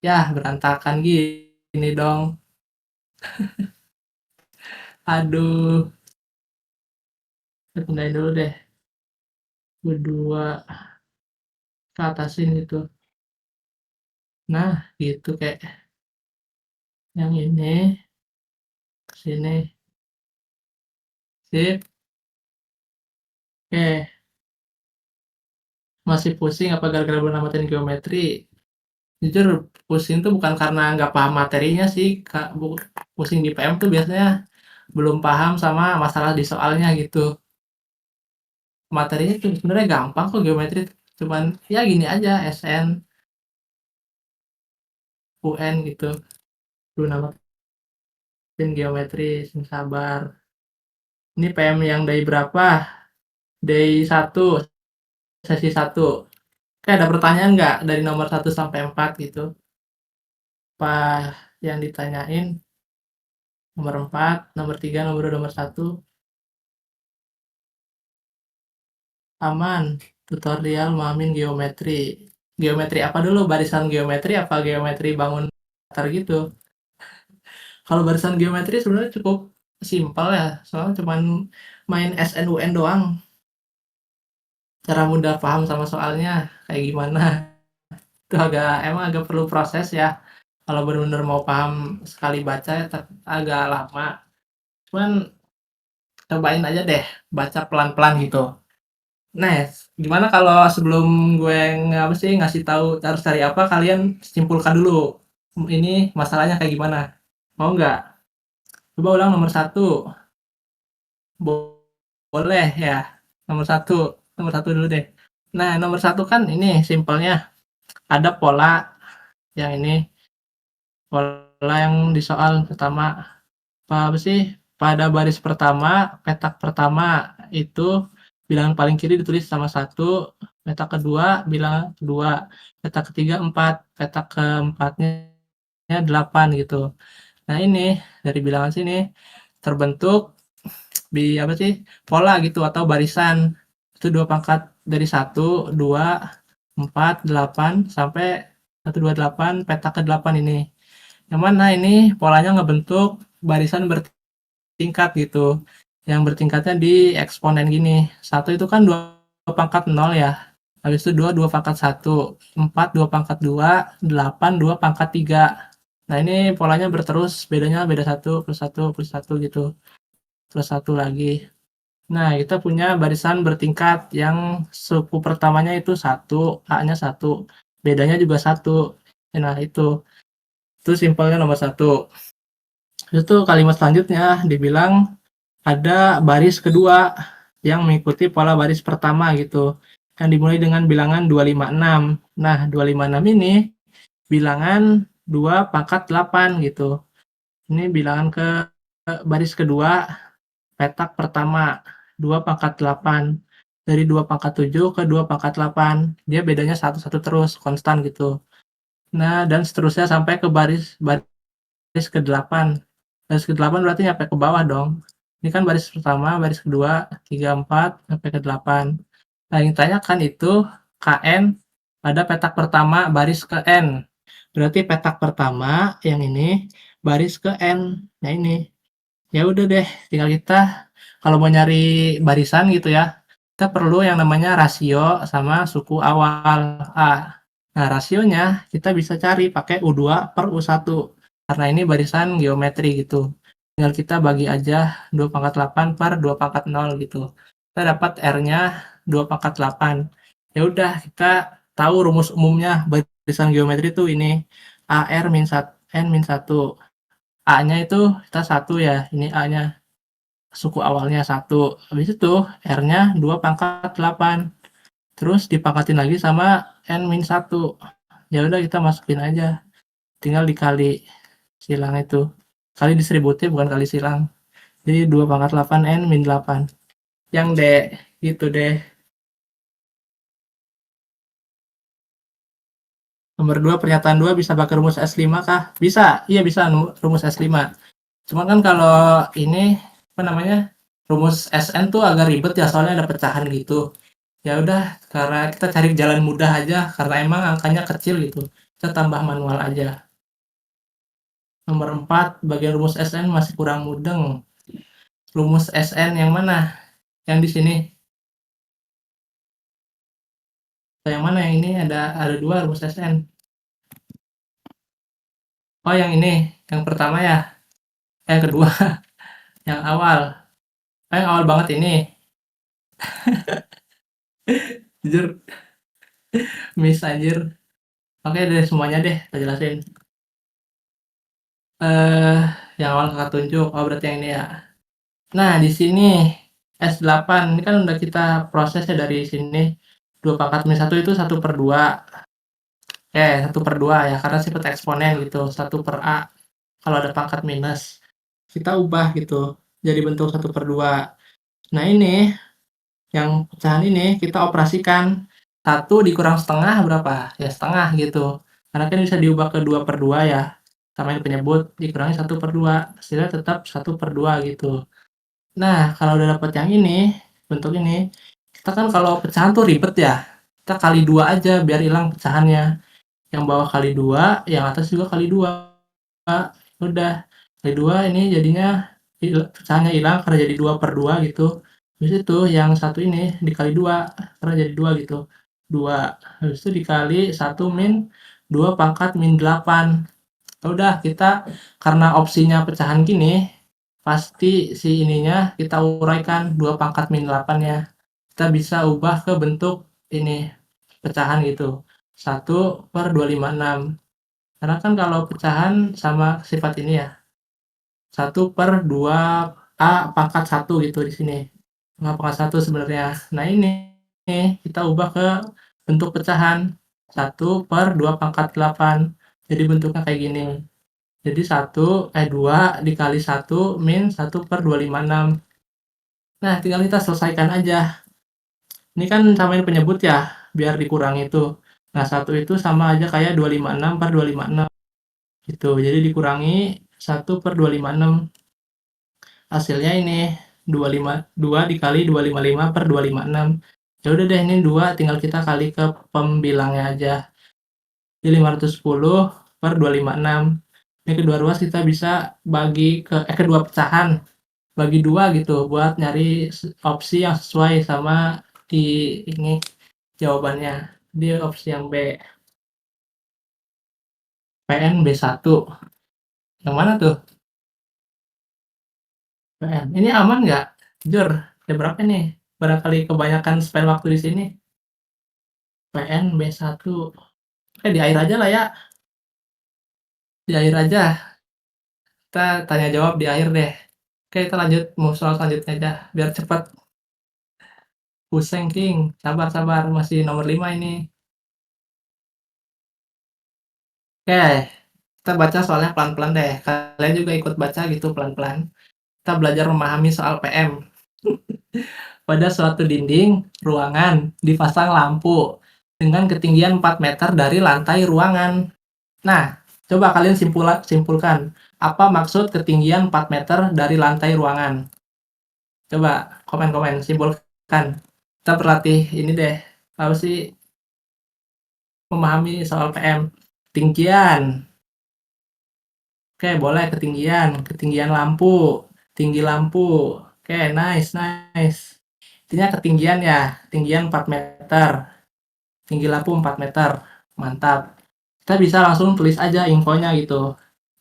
Ya, berantakan gini dong. Aduh, kita pindahin dulu deh. Berdua ke atasin gitu. Nah, gitu kayak yang ini ke sini. Sip. Oke, masih pusing apa gara-gara belum namatin geometri? Jujur pusing tuh bukan karena nggak paham materinya sih, Kak. Pusing di PM tuh biasanya belum paham sama masalah di soalnya gitu. Materinya tuh sebenarnya gampang kok geometri, cuman ya gini aja SN, UN gitu. Belum namatin geometri, sabar. Ini PM yang day berapa? Day 1, sesi 1. Kayak ada pertanyaan nggak dari nomor 1 sampai 4 gitu? Apa yang ditanyain nomor 4, nomor 3, nomor 2, nomor 1? Aman. Tutorial mamin geometri. Geometri apa dulu? Barisan geometri apa geometri bangun datar gitu? Kalau barisan geometri sebenarnya cukup simpel ya. Soalnya cuman main SNUN doang. Cara mudah paham sama soalnya kayak gimana. Itu emang agak perlu proses ya. Kalau benar-benar mau paham sekali baca ya agak lama. Cuman cobain aja deh baca pelan-pelan gitu. Nah, gimana kalau sebelum gue apa sih ngasih tahu harus cari apa, kalian simpulkan dulu ini masalahnya kayak gimana? Mau nggak? Coba ulang nomor 1. Boleh ya. Nomor 1, nomor 1 dulu deh. Nah, nomor 1 kan ini simpelnya ada pola yang ini, pola yang di soal pertama. Apa sih? Pada baris pertama, petak pertama itu bilangan paling kiri ditulis sama 1, petak kedua bilangan kedua, petak ketiga 4, petak keempatnya 8 gitu. Nah, ini dari bilangan sini terbentuk apa sih? Pola gitu atau barisan. Itu 2 pangkat dari 1, 2, 4, 8 sampai 128 petak ke-8 ini. Yang mana ini polanya ngebentuk barisan tingkat gitu. Yang bertingkatnya di eksponen gini. 1 itu kan 2 pangkat 0 ya. Habis itu 2, 2 pangkat 1. 4, 2 pangkat 2. 8, 2 pangkat 3. Nah, ini polanya berterus. Bedanya beda 1, plus 1, plus 1 gitu. Plus 1 lagi. Nah, kita punya barisan bertingkat yang suku pertamanya itu 1, A-nya 1. Bedanya juga 1. Nah, itu. Itu simpelnya nomor 1. Itu kalimat selanjutnya dibilang ada baris kedua. yang mengikuti pola baris pertama gitu, yang dimulai dengan bilangan 256. Nah, 256 ini bilangan 2 pangkat 8 gitu. Ini bilangan ke baris kedua, petak pertama, 2 pangkat 8. Dari 2 pangkat 7 ke 2 pangkat 8. Dia bedanya 1-1 terus, konstan gitu. Nah, dan seterusnya sampai ke baris baris ke-8. Baris ke-8 berarti nyampe ke bawah dong. Ini kan baris pertama, baris kedua, 3, 4, sampai ke 8. Nah, yang ditanyakan itu KN pada petak pertama baris ke N. Berarti petak pertama yang ini baris ke N. Nah, ini. Ya udah deh, tinggal kita kalau mau nyari barisan gitu ya, kita perlu yang namanya rasio sama suku awal A. Nah, rasionya kita bisa cari pakai U2 per U1 karena ini barisan geometri gitu. Tinggal kita bagi aja 2 pangkat 8 per 2 pangkat 0 gitu. Kita dapat R-nya 2 pangkat 8. Ya udah, kita tahu rumus umumnya barisan geometri itu ini AR min 1 N min 1. A-nya itu kita 1 ya, ini A-nya suku awalnya 1. Habis itu R-nya 2 pangkat 8. Terus dipangkatin lagi sama N-1. Ya udah kita masukin aja. Tinggal dikali silang itu. Kali distributif bukan kali silang. Jadi 2 pangkat 8 N-8. Yang D, gitu deh. Nomor 2, pernyataan 2 bisa pakai rumus S5 kah? Bisa, iya bisa rumus S5. Cuman kan kalau ini apa namanya? Rumus SN tuh agak ribet ya soalnya ada pecahan gitu. Ya udah, karena kita cari jalan mudah aja karena emang angkanya kecil gitu. Kita tambah manual aja. Nomor 4, bagian rumus SN masih kurang mudeng. Rumus SN yang mana? Yang di sini. Yang mana yang ini ada dua rumus SN. Oh, yang ini, yang pertama ya. Yang kedua, yang awal. Yang awal banget ini. Jujur, miss anjir. Oke deh, semuanya deh, kita jelasin. Eh, yang awal kakak tunjuk. Oh, berarti yang ini ya. Nah, di sini S8 ini kan udah kita proses ya dari sini. 2 pangkat min 1 itu 1/2. 1/2 ya, karena sifat eksponen gitu. 1/A kalau ada pangkat minus. Kita ubah gitu, jadi bentuk 1/2. Nah, ini yang pecahan ini kita operasikan. 1 dikurang setengah berapa? Ya setengah gitu. Karena kan bisa diubah ke 2/2 ya. Sama yang penyebut dikurangi 1/2. Hasilnya tetap 1/2 gitu. Nah, kalau udah dapat yang ini, bentuk ini, kita kan kalau pecahan tuh ribet ya. Kita kali 2 aja biar hilang pecahannya. Yang bawah kali 2, yang atas juga kali 2. Udah, kali 2 ini jadinya pecahannya hilang karena jadi 2/2 gitu. Habis itu yang satu ini dikali 2 karena jadi 2 gitu. 2. Habis itu dikali 1 min 2 pangkat min 8. Udah, kita karena opsinya pecahan gini, pasti si ininya kita uraikan 2 pangkat min 8-nya. Kita bisa ubah ke bentuk ini, pecahan gitu. 1/256. Karena kan kalau pecahan sama sifat ini ya, 1/2A pangkat 1 gitu di sini. Nggak pangkat 1 sebenarnya. Nah, ini kita ubah ke bentuk pecahan. 1/2 pangkat 8. Jadi bentuknya kayak gini. Jadi 2 dikali 1 min 1/256. Nah, tinggal kita selesaikan aja. Ini kan samain penyebut ya, biar dikurangi itu. Nah, 1 itu sama aja kayak 256/256. Gitu. Jadi dikurangi 1/256. Hasilnya ini 2 dikali 255/256. Ya udah deh, ini 2 tinggal kita kali ke pembilangnya aja. Jadi 510/256. Ini kedua ruas kita bisa bagi ke kedua pecahan bagi 2 gitu buat nyari opsi yang sesuai sama di ini jawabannya. Di opsi yang B. PN B1. Yang mana tuh? PN. Ini aman nggak? Jujur, ada berapa nih? Barangkali kebanyakan spend waktu di sini. PN B1. Di air aja lah ya. Di air aja. Kita tanya jawab di air deh. Oke, kita lanjut mau soal selanjutnya aja biar cepat. Pusing, King. Sabar, masih nomor 5 ini. Oke, kita baca soalnya pelan-pelan deh. Kalian juga ikut baca gitu pelan-pelan. Kita belajar memahami soal PM. Pada suatu dinding ruangan dipasang lampu dengan ketinggian 4 meter dari lantai ruangan. Nah, coba kalian simpulkan. Apa maksud ketinggian 4 meter dari lantai ruangan? Coba komen-komen, simpulkan. Kita berlatih ini deh. Apa sih memahami soal PM? Ketinggian. Oke, boleh ketinggian lampu, tinggi lampu. Oke, nice. Intinya ketinggian ya, ketinggian 4 meter, tinggi lampu 4 meter. Mantap. Kita bisa langsung tulis aja infonya gitu.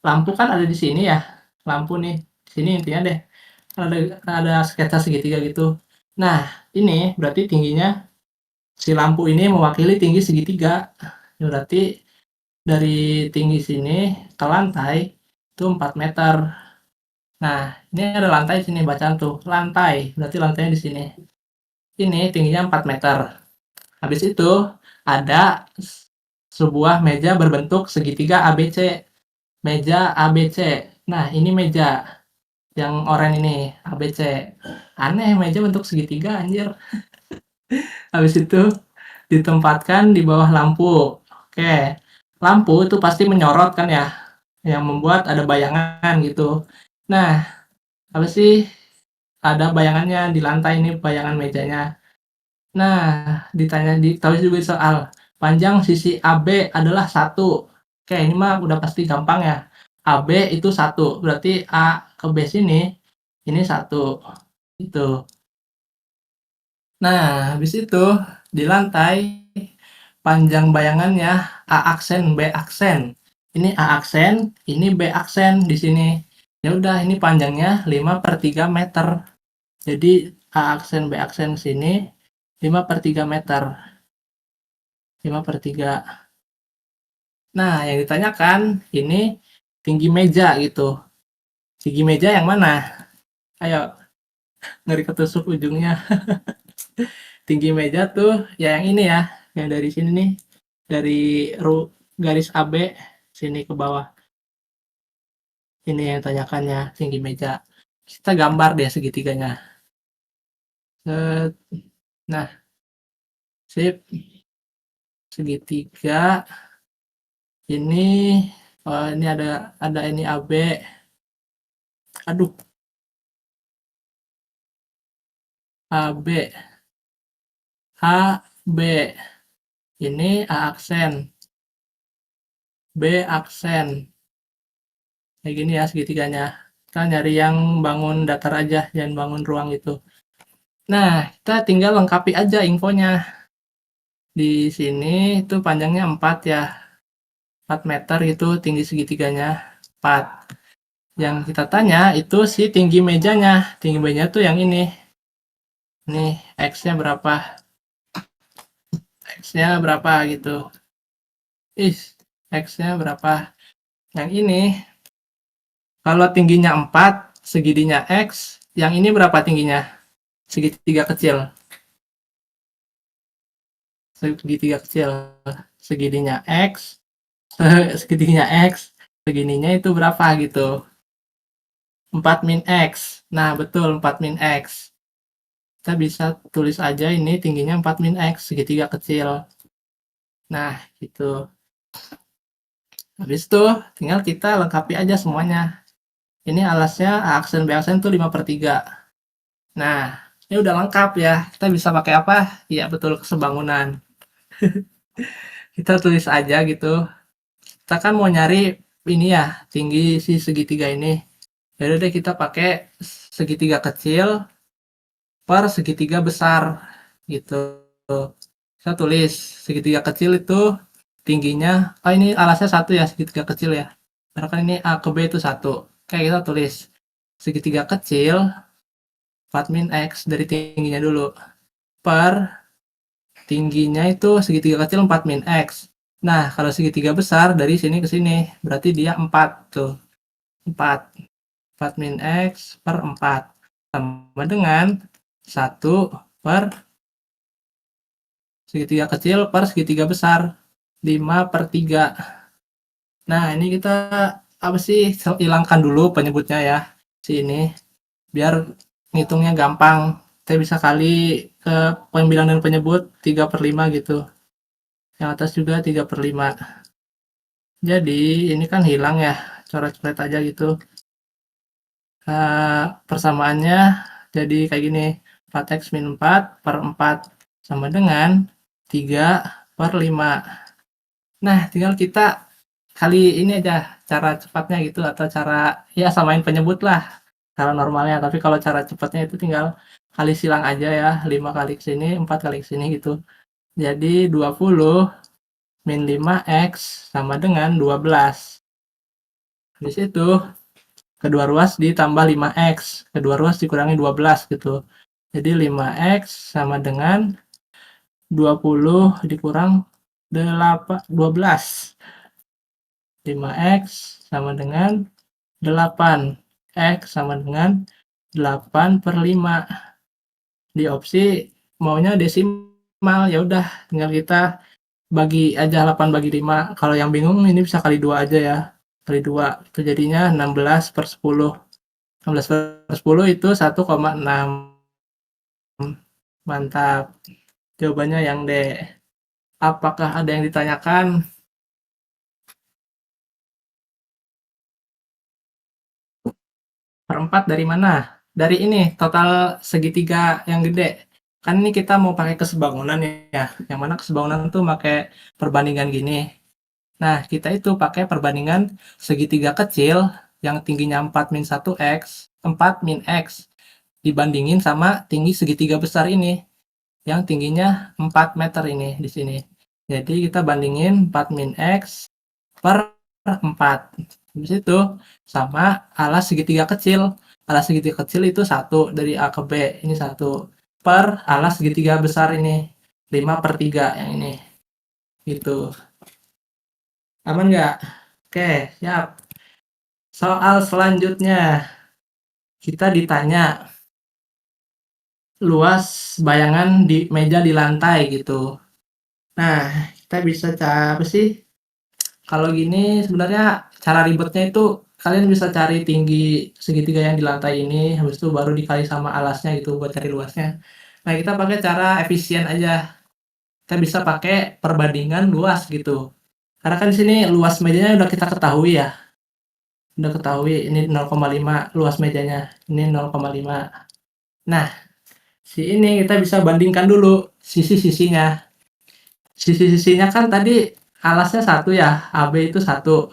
Lampu kan ada di sini ya, lampu nih. Di sini intinya deh, ada sketsa segitiga gitu. Nah, ini berarti tingginya si lampu ini mewakili tinggi segitiga. Berarti dari tinggi sini ke lantai itu 4 meter. Nah, ini ada lantai sini bacaan tuh. Lantai, berarti lantainya di sini. Ini tingginya 4 meter. Habis itu ada sebuah meja berbentuk segitiga ABC. Meja ABC. Nah, ini meja yang oranye ini ABC. Aneh meja bentuk segitiga anjir. Habis itu ditempatkan di bawah lampu. Oke. Lampu itu pasti menyorot kan ya, yang membuat ada bayangan gitu. Nah, apa sih ada bayangannya di lantai ini bayangan mejanya. Nah, ditahu juga soal panjang sisi AB adalah 1. Oke, ini mah udah pasti gampang ya. AB itu 1, berarti A ke B sini ini 1. Itu. Nah, habis itu di lantai panjang bayangannya A aksen, B aksen. Ini A aksen, ini B aksen di sini. Ya udah, ini panjangnya 5/3 meter. Jadi A aksen B aksen sini 5/3 meter. 5/3. Nah, yang ditanyakan ini tinggi meja gitu. Tinggi meja yang mana? Ayo, ngeri ketusuk ujungnya. Tinggi meja tuh ya yang ini ya, yang dari sini nih. Dari garis AB sini ke bawah. Ini yang tanyakannya tinggi meja. Kita gambar deh segitiganya. Nah, sip. Segitiga ini ini ada ini AB. Aduh, AB. AB. Ini A aksen. B aksen. Kayak gini ya segitiganya. Kita nyari yang bangun datar aja, jangan bangun ruang itu. Nah, kita tinggal lengkapi aja infonya. Di sini itu panjangnya 4 ya. 4 meter itu tinggi segitiganya. 4. Yang kita tanya itu si tinggi mejanya. Tinggi mejanya tuh yang ini. Nih, X-nya berapa? X-nya berapa gitu. X-nya berapa? Yang ini, kalau tingginya 4, segitinya X, yang ini berapa tingginya? Segitiga kecil. Segitiga kecil. Segitinya X, segitinya X, segininya itu berapa gitu. 4 min X. Nah, betul 4 min X. Kita bisa tulis aja ini tingginya 4 min X, segitiga kecil. Nah, gitu. Habis itu tinggal kita lengkapi aja semuanya. Ini alasnya A aksen B aksen tuh 5/3. Nah, ini udah lengkap ya. Kita bisa pakai apa? Iya, betul, kesebangunan. Kita tulis aja gitu. Kita kan mau nyari ini ya, tinggi si segitiga ini. Jadi deh kita pakai segitiga kecil per segitiga besar gitu. Kita tulis segitiga kecil itu tingginya, oh ini alasnya 1 ya, segitiga kecil ya. Karena kan ini A ke B itu 1. Oke, kita tulis segitiga kecil 4 min X dari tingginya dulu per tingginya itu segitiga kecil 4 min X. Nah, kalau segitiga besar dari sini ke sini berarti dia 4 tuh. 4. 4 min X per 4 sama dengan 1 per segitiga kecil per segitiga besar, 5/3. Nah, ini kita apa sih, hilangkan dulu penyebutnya ya, si ini, biar ngitungnya gampang. Kita bisa kali ke pembilang dan penyebut 3/5 gitu. Yang atas juga 3/5. Jadi ini kan hilang ya, coret-coret aja gitu. Persamaannya jadi kayak gini, 4x min 4 per 4 sama dengan 3/5. Nah, tinggal kita kali ini aja cara cepatnya gitu, atau cara ya samain penyebut lah, cara normalnya. Tapi kalau cara cepatnya itu tinggal kali silang aja ya, 5 kali ke sini, 4 kali ke sini gitu. Jadi 20 min 5x sama dengan 12. Di situ kedua ruas ditambah 5x, kedua ruas dikurangi 12 gitu. Jadi 5x sama dengan 20 dikurang 12. 5x sama dengan 8. X sama dengan 8/5. Di opsi maunya desimal, ya udah tinggal kita bagi aja 8 bagi 5. Kalau yang bingung ini bisa kali 2 aja ya. Kali 2 itu jadinya 16/10. 16/10 itu 1,6. Mantap. Jawabannya yang D. Apakah ada yang ditanyakan? Perempat dari mana? Dari ini, total segitiga yang gede. Kan ini kita mau pakai kesebangunan ya. Yang mana kesebangunan tuh pakai perbandingan gini. Nah, kita itu pakai perbandingan segitiga kecil yang tingginya 4 min 1x, 4 min x, dibandingin sama tinggi segitiga besar ini, yang tingginya 4 meter ini di sini. Jadi kita bandingin 4 min x per 4. Habis itu sama alas segitiga kecil. Alas segitiga kecil itu 1 dari A ke B, ini 1. Per alas segitiga besar ini, 5/3 yang ini. Gitu. Aman nggak? Oke, siap. Soal selanjutnya, kita ditanya luas bayangan di meja di lantai gitu. Nah, kita bisa cari apa sih? Kalau gini sebenarnya cara ribetnya itu kalian bisa cari tinggi segitiga yang di lantai ini, habis itu baru dikali sama alasnya gitu buat cari luasnya. Nah, kita pakai cara efisien aja. Kita bisa pakai perbandingan luas gitu. Karena kan di sini luas mejanya udah kita ketahui ya. Udah ketahui ini 0,5 luas mejanya. Ini 0,5. Nah, si ini kita bisa bandingkan dulu sisi-sisinya. Sisi-sisinya kan tadi alasnya 1 ya, AB itu 1.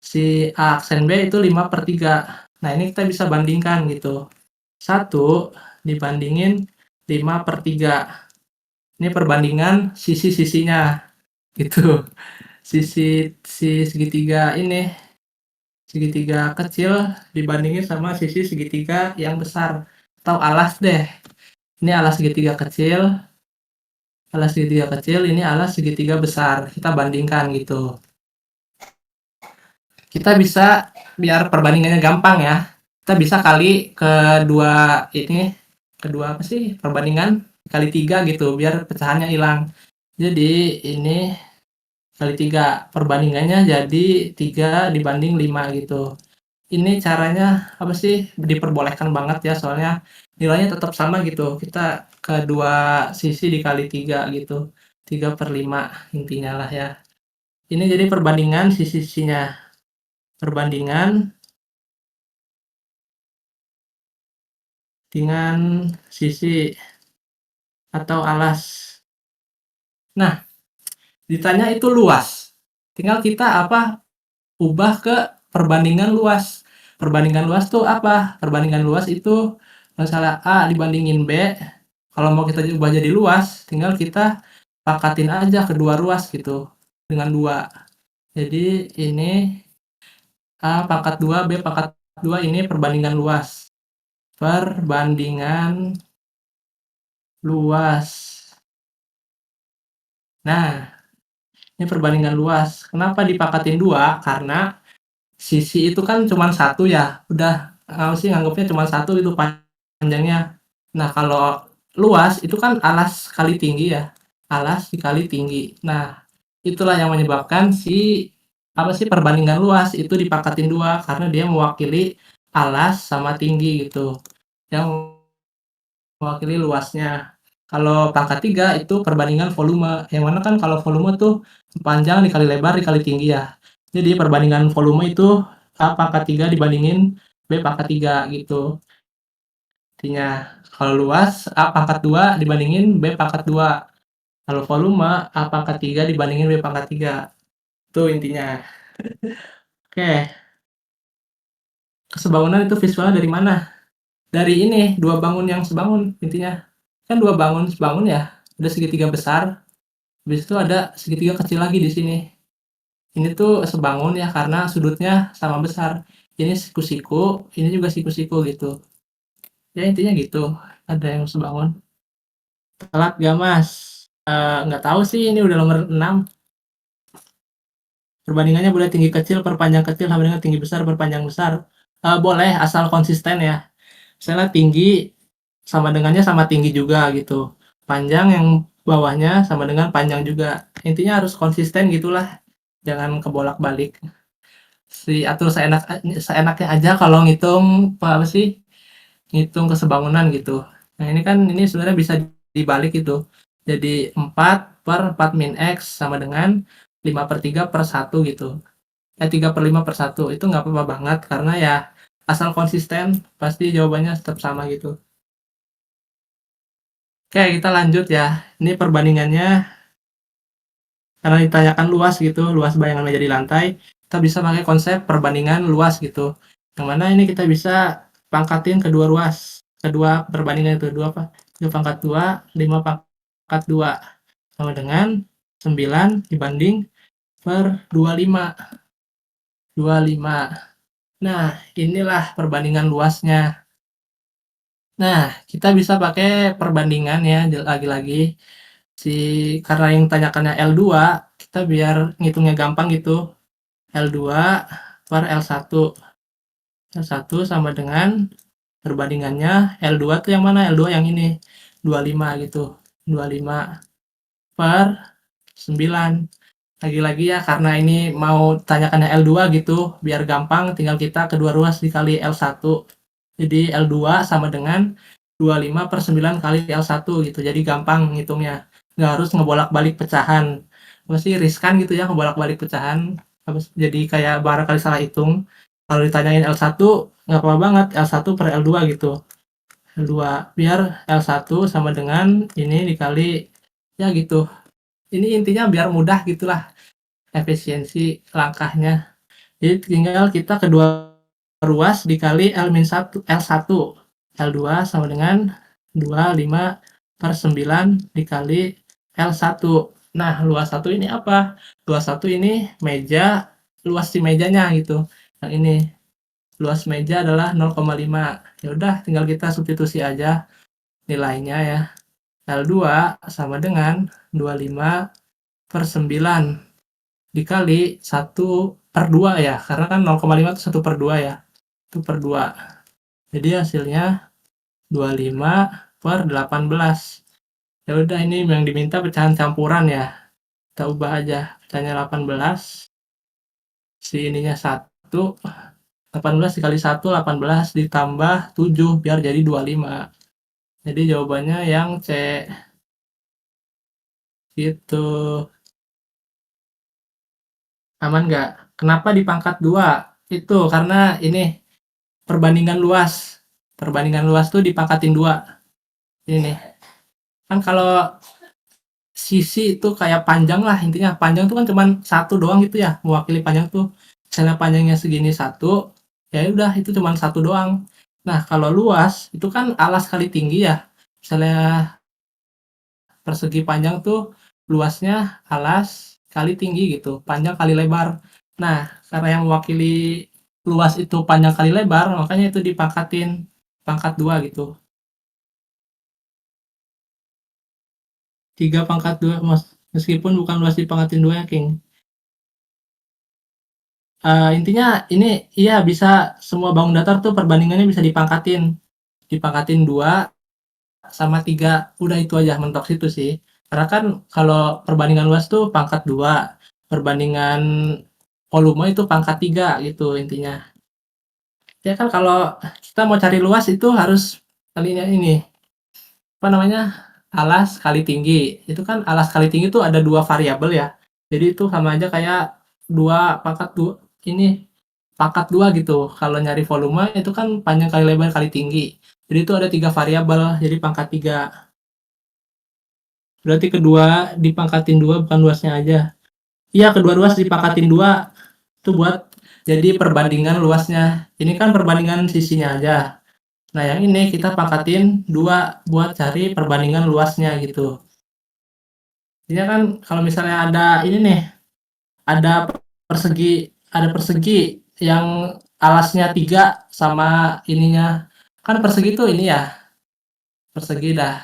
Si A aksen B itu 5/3. Nah, ini kita bisa bandingkan gitu. 1 dibandingin 5/3. Ini perbandingan sisi-sisinya gitu. Si segitiga ini, segitiga kecil dibandingin sama sisi segitiga yang besar. Atau alas deh. Ini alas segitiga kecil, alas segitiga kecil, ini alas segitiga besar. Kita bandingkan gitu. Kita bisa, biar perbandingannya gampang ya, kita bisa kali kedua ini, kedua apa sih, perbandingan kali 3 gitu, biar pecahannya hilang. Jadi ini kali 3, perbandingannya jadi 3 dibanding 5 gitu. Ini caranya apa sih, diperbolehkan banget ya, soalnya nilainya tetap sama gitu. Kita kedua sisi dikali 3 gitu, 3/5 intinya lah ya. Ini jadi perbandingan sisi-sisinya, perbandingan dengan sisi atau alas. Nah, ditanya itu luas. Tinggal kita apa? Ubah ke perbandingan luas. Perbandingan luas tuh apa? Perbandingan luas itu misalnya A dibandingin B. Kalau mau kita ubah jadi luas, tinggal kita pangkatin aja kedua ruas gitu dengan 2. Jadi ini A pangkat 2, B pangkat 2, ini perbandingan luas. Perbandingan luas. Nah, ini perbandingan luas. Kenapa dipangkatin 2? Karena sisi itu kan cuma 1 ya. Udah sih nganggapnya cuma 1 itu panjangnya. Nah, kalau luas itu kan alas kali tinggi ya. alas dikali tinggi. Nah, itulah yang menyebabkan perbandingan luas itu dipangkatin 2 karena dia mewakili alas sama tinggi gitu, yang mewakili luasnya. Kalau pangkat 3 itu perbandingan volume, yang mana kan kalau volume tuh panjang dikali lebar dikali tinggi ya. Jadi perbandingan volume itu A pangkat 3 dibandingin B pangkat 3 gitu. Intinya, kalau luas A pangkat 2 dibandingin B pangkat 2. Kalau volume A pangkat 3 dibandingin B pangkat 3. Itu intinya. Oke, kesebangunan itu visualnya dari mana? Dari ini, dua bangun yang sebangun intinya. Kan dua bangun sebangun ya, ada segitiga besar, habis itu ada segitiga kecil lagi di sini. Ini tuh sebangun ya karena sudutnya sama besar. Ini siku-siku, ini juga siku-siku gitu. Ya intinya gitu, ada yang sebangun. Telat gak mas? Nggak tahu sih, ini udah nomor 6. Perbandingannya boleh tinggi kecil per panjang kecil sama dengan tinggi besar per panjang besar. Boleh, asal konsisten ya. Misalnya tinggi sama dengannya sama tinggi juga gitu. Panjang yang bawahnya sama dengan panjang juga. Intinya harus konsisten gitulah. Jangan kebolak-balik. Atur seenaknya aja kalau ngitung apa sih? Ngitung kesebangunan gitu. Nah, ini sebenarnya bisa dibalik gitu. Jadi 4 per 4 min X sama dengan 5/3 per 1 gitu. 3/5 per 1. Itu nggak apa-apa banget karena ya asal konsisten pasti jawabannya tetap sama gitu. Oke, kita lanjut ya. Ini perbandingannya karena ditanyakan luas gitu, luas bayangan meja di lantai, kita bisa pakai konsep perbandingan luas gitu. Yang mana ini kita bisa pangkatin kedua ruas, kedua perbandingan itu dua apa? 2 pangkat 2, 5 pangkat 2 sama dengan 9 dibanding per 25. 25. Nah, inilah perbandingan luasnya. Nah, kita bisa pakai perbandingan ya, lagi-lagi. Karena yang tanyakannya L2, kita biar ngitungnya gampang gitu. L2 per L1. L1 sama dengan perbandingannya L2 tuh yang mana? L2 yang ini. 25 gitu. 25 per 9. Lagi-lagi ya, karena ini mau tanyakannya L2 gitu, biar gampang tinggal kita kedua ruas dikali L1. Jadi L2 sama dengan 25 per 9 kali L1 gitu. Jadi gampang ngitungnya. Nggak harus ngebolak-balik pecahan. Masih riskan gitu ya ngebolak-balik pecahan. Jadi kayak barangkali salah hitung. Kalau ditanyain L1, nggak apa-apa banget. L1 per L2 gitu. L2. Biar L1 sama dengan ini dikali, ya gitu. Ini intinya biar mudah gitulah efisiensi langkahnya. Jadi tinggal kita kedua ruas dikali L-1, L1. L2 sama dengan 25 per 9 dikali L1. Nah, luas 1 ini apa? Luas 1 ini meja, luas si mejanya gitu. Yang ini, luas meja adalah 0,5. Ya udah, tinggal kita substitusi aja nilainya ya. L2 sama dengan 25 per 9 dikali 1/2 ya, karena kan 0,5 itu 1/2 ya. 1/2. Jadi hasilnya 25 per 18. Ya udah, ini yang diminta pecahan campuran ya. Kita ubah aja pecahannya 18. Si ininya 1, 18 dikali 1, 18 ditambah 7 biar jadi 25. Jadi jawabannya yang C. Gitu. Aman nggak? Kenapa di pangkat 2? Itu karena ini perbandingan luas. Perbandingan luas tuh dipangkatin 2. Ini nih. Kan kalau sisi itu kayak panjang lah, intinya panjang tuh kan cuman satu doang gitu ya, mewakili panjang tuh. Misalnya panjangnya segini 1, ya udah itu cuman satu doang. Nah, kalau luas itu kan alas kali tinggi ya. Misalnya persegi panjang tuh luasnya alas kali tinggi gitu, panjang kali lebar. Nah, karena yang mewakili luas itu panjang kali lebar, makanya itu dipangkatin pangkat 2 gitu. 3/2 meskipun bukan luas dipangkatin 2 ya, King. Intinya ini iya bisa semua bangun datar tuh perbandingannya bisa dipangkatin. Dipangkatin 2 sama 3, udah itu aja mentok situ sih. Karena kan kalau perbandingan luas tuh pangkat 2, perbandingan volume itu pangkat 3 gitu intinya. Ya kan kalau kita mau cari luas itu harus kalinya ini, apa namanya, alas kali tinggi. Itu kan alas kali tinggi itu ada 2 variabel ya. Jadi itu sama aja kayak 2 pangkat 2 ini, pangkat 2 gitu. Kalau nyari volume itu kan panjang kali lebar kali tinggi. Jadi itu ada 3 variabel, jadi pangkat 3. Berarti kedua dipangkatin 2 bukan luasnya aja. Iya, kedua luas dipangkatin 2 itu buat jadi perbandingan luasnya. Ini kan perbandingan sisinya aja. Nah, yang ini kita pangkatin 2 buat cari perbandingan luasnya gitu. Ini kan kalau misalnya ada ini nih, ada persegi yang alasnya 3 sama ininya. Kan persegi tuh ini ya, persegi dah.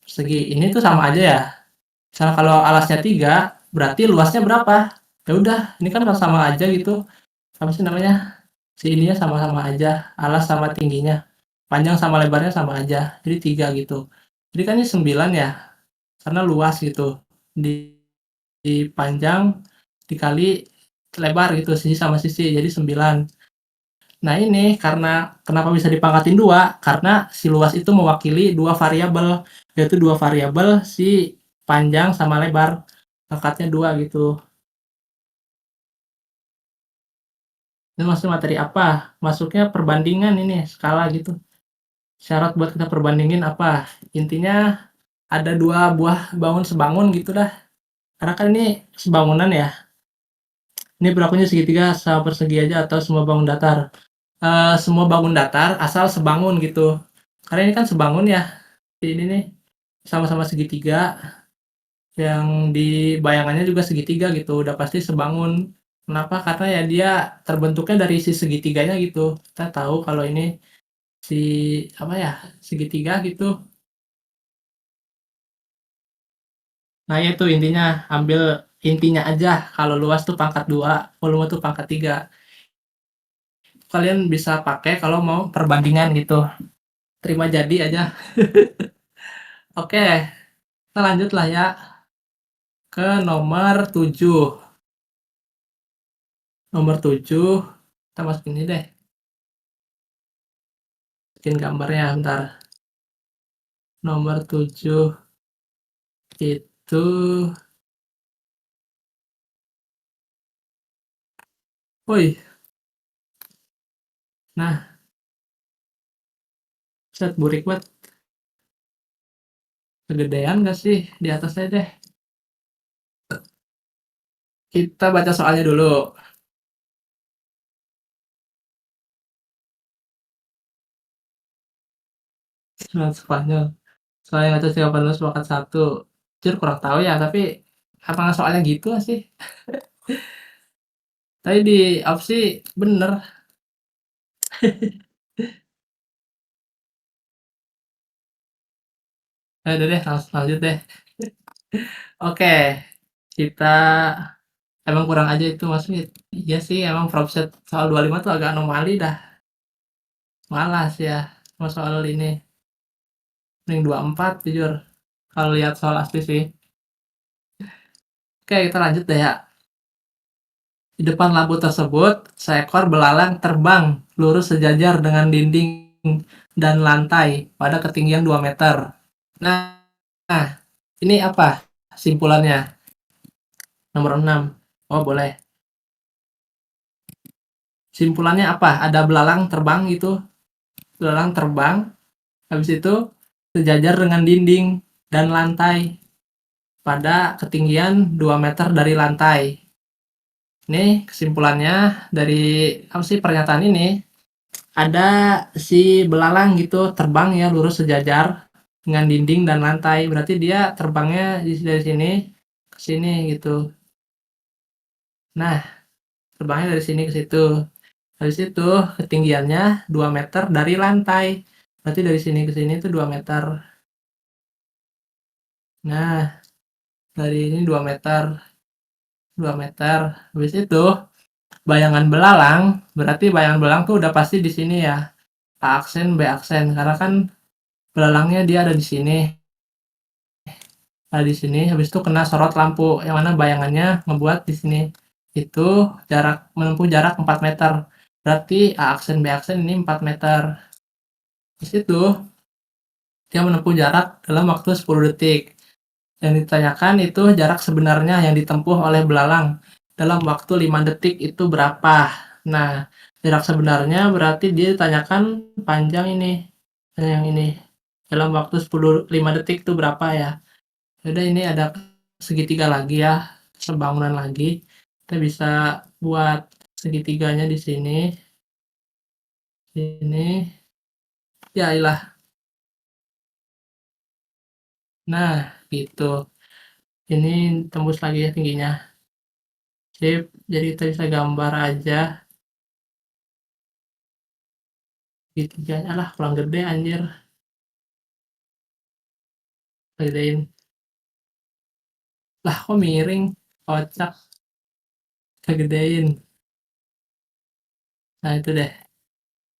Persegi ini tuh sama aja ya. Misalnya kalau alasnya 3 berarti luasnya berapa? Ya udah, ini kan sama aja gitu. Apa sih namanya? Si ininya sama-sama aja, alas sama tingginya. Panjang sama lebarnya sama aja. Jadi 3 gitu. Jadi kan ini 9 ya, karena luas gitu. Di, di panjang dikali lebar gitu, sisi sama sisi. Jadi 9. Nah ini karena kenapa bisa dipangkatin 2? Karena si luas itu mewakili 2 variabel, yaitu 2 variabel si panjang sama lebar. Pangkatnya 2 gitu. Ini masuk materi apa? Masuknya perbandingan ini, skala gitu. Syarat buat kita perbandingin apa? Intinya ada 2 buah bangun sebangun gitu dah. Karena kan ini sebangunan ya. Ini berlakunya segitiga sama persegi aja atau semua bangun datar. Semua bangun datar asal sebangun gitu. Karena ini kan sebangun ya. Ini nih sama-sama segitiga, yang di bayangannya juga segitiga gitu. Udah pasti sebangun. Kenapa? Karena ya dia terbentuknya dari si segitiganya gitu. Kita tahu kalau ini si apa ya, segitiga gitu. Nah itu intinya, ambil intinya aja. Kalau luas tuh pangkat 2, volume tuh pangkat 3. Kalian bisa pakai kalau mau perbandingan gitu. Terima jadi aja. Oke, kita lanjut lah ya ke nomor 7. Nomor 7, kita masukin ini deh. Masukin gambarnya bentar. Nomor 7 itu, woi, nah, set burik buat kegedean gak sih di atasnya deh. Kita baca soalnya dulu. Soal Spanyol. Soalnya ngaca 18 sepakat 1. Jujur kurang tahu ya, tapi apa soalnya gitu sih? Tadi di opsi bener. Udah deh, langsung lanjut deh. Oke, kita emang kurang aja itu maksudnya. Iya sih, emang propset soal 25 tuh agak anomali dah. Malas ya sama soal ini. Mending 24 jujur. Kalau lihat soal asli sih. Oke, kita lanjut deh ya. Di depan lampu tersebut, seekor belalang terbang lurus sejajar dengan dinding dan lantai pada ketinggian 2 meter. Nah, ini apa simpulannya? Nomor 6. Oh, boleh. Simpulannya apa? Ada belalang terbang gitu. Belalang terbang, habis itu sejajar dengan dinding dan lantai pada ketinggian 2 meter dari lantai. Ini kesimpulannya dari apa sih pernyataan ini? Ada si belalang gitu terbang ya lurus sejajar dengan dinding dan lantai. Berarti dia terbangnya dari sini ke sini gitu. Nah, terbangnya dari sini ke situ. Dari situ ketinggiannya 2 meter dari lantai. Berarti dari sini ke sini itu 2 meter. Nah, dari ini 2 meter. 2 meter. Habis itu bayangan belalang, berarti bayangan belalang tuh udah pasti di sini ya. A aksen, B aksen. Karena kan belalangnya dia ada di sini. Nah, di sini habis itu kena sorot lampu, yang mana bayangannya ngebuat di sini itu menempuh jarak 4 meter. Berarti A aksen B aksen ini 4 meter. Di situ dia menempuh jarak dalam waktu 10 detik. Yang ditanyakan itu jarak sebenarnya yang ditempuh oleh belalang dalam waktu 5 detik itu berapa. Nah, jarak sebenarnya berarti dia ditanyakan panjang ini, yang ini. Dalam waktu 5 detik itu berapa ya. Udah, ini ada segitiga lagi ya, sebangunan lagi. Kita bisa buat segitiganya di sini. Ini. Ya, iyalah. Nah, gitu. Ini tembus lagi ya tingginya. Sip, jadi kita bisa gambar aja segitiganya. Alah, kurang gede anjir. Gedein. Lah, kok miring? Kocak. Kegedein. Nah, itu deh.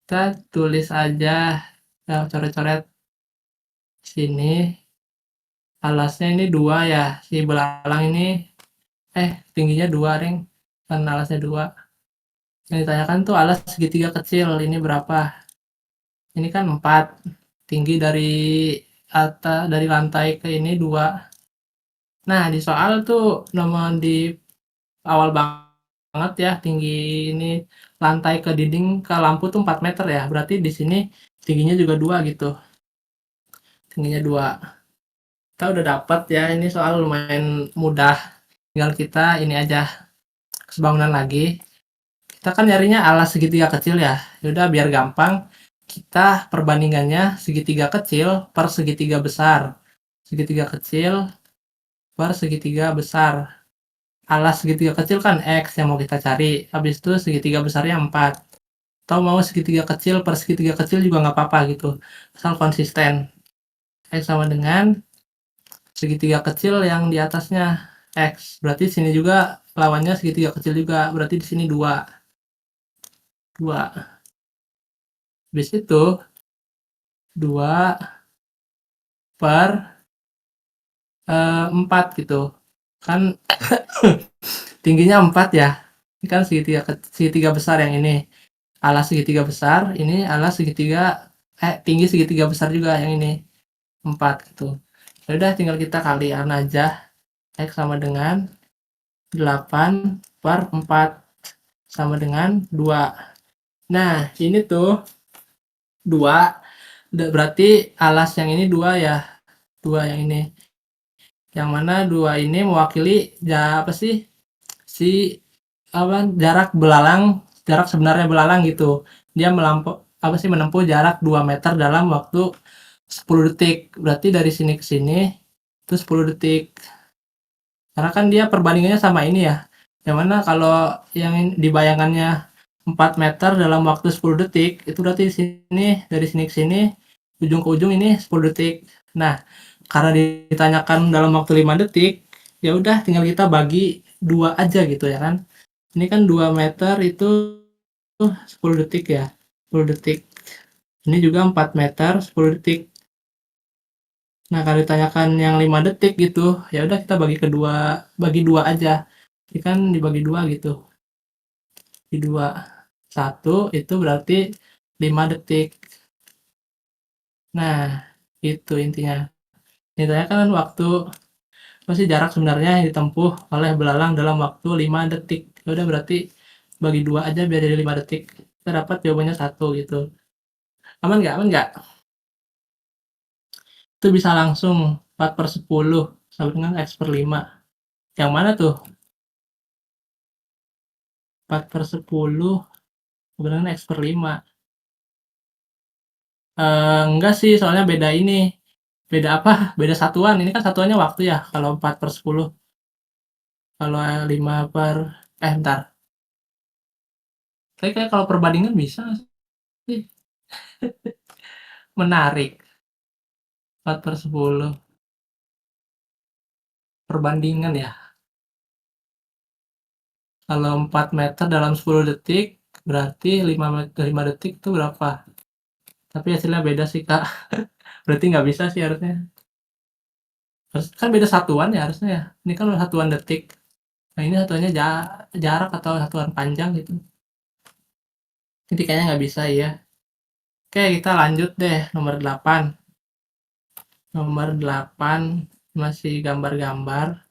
Kita tulis aja. Kita coret-coret sini. Alasnya ini 2 ya. Si belalang ini tingginya 2 Reng. Kan alasnya 2. Yang ditanyakan tuh alas segitiga kecil ini berapa? Ini kan 4. Tinggi dari dari lantai ke ini 2. Nah, di soal tuh nomor di awal banget ya, tinggi ini lantai ke dinding ke lampu tuh 4 meter ya. Berarti di sini tingginya juga 2 gitu. Tingginya 2. Kita udah dapat ya, ini soal lumayan mudah. Tinggal kita ini aja sebangunan lagi. Kita kan nyarinya alas segitiga kecil ya. Yaudah, biar gampang, kita perbandingannya segitiga kecil per segitiga besar. Segitiga kecil per segitiga besar. Alas segitiga kecil kan X yang mau kita cari. Habis itu segitiga besarnya 4. Atau mau segitiga kecil per segitiga kecil juga nggak apa-apa gitu. Asal konsisten. X sama dengan segitiga kecil yang di atasnya X. Berarti sini juga lawannya segitiga kecil juga. Berarti di sini 2. 2. Habis itu 2 per 4 gitu. Kan tingginya 4 ya. Ini kan segitiga besar yang ini. Alas segitiga besar, ini alas segitiga tinggi segitiga besar juga yang ini. 4 gitu. Ya udah, tinggal kita kalian aja. X sama dengan 8 per 4 sama dengan 2. Nah, ini tuh 2. Berarti alas yang ini 2 ya. 2 yang ini. Yang mana 2 ini mewakili apa sih? Si jarak belalang, jarak sebenarnya belalang gitu. Dia menempuh jarak 2 meter dalam waktu 10 detik. Berarti dari sini ke sini itu 10 detik. Karena kan dia perbandingannya sama ini ya. Yang mana kalau yang di bayangannya 4 meter dalam waktu 10 detik, itu berarti di sini dari sini ke sini ujung ke ujung ini 10 detik. Nah, karena ditanyakan dalam waktu 5 detik, ya udah tinggal kita bagi 2 aja gitu ya kan. Ini kan 2 meter itu 10 detik ya. 10 detik. Ini juga 4 meter 10 detik. Nah, kalau ditanyakan yang 5 detik gitu, ya udah kita bagi 2 aja. Ini kan dibagi 2 gitu. Di 2. 1 itu berarti 5 detik. Nah, itu intinya. Ditanyakan kan waktu apa sih jarak sebenarnya yang ditempuh oleh belalang dalam waktu 5 detik. Ya udah, berarti bagi 2 aja biar jadi 5 detik. Kita dapat jawabannya 1 gitu. Aman nggak? Aman nggak? Itu bisa langsung 4/10 sama dengan X per 5. Yang mana tuh? 4/10 sama dengan X per 5. Enggak sih, soalnya beda ini. Beda apa? Beda satuan. Ini kan satuannya waktu ya. Kalau 4/10. Kalau 5 per... Bentar. Kayak kalau perbandingan bisa sih. Menarik. 4/10. Perbandingan ya. Kalau 4 meter dalam 10 detik, berarti 5 detik itu berapa? Tapi hasilnya beda sih, Kak. Berarti nggak bisa sih harusnya. Kan beda satuan ya harusnya ya. Ini kan satuan detik. Nah, ini satuannya jarak atau satuan panjang gitu. Jadi kayaknya nggak bisa ya. Oke, kita lanjut deh nomor 8. Nomor 8 masih gambar-gambar.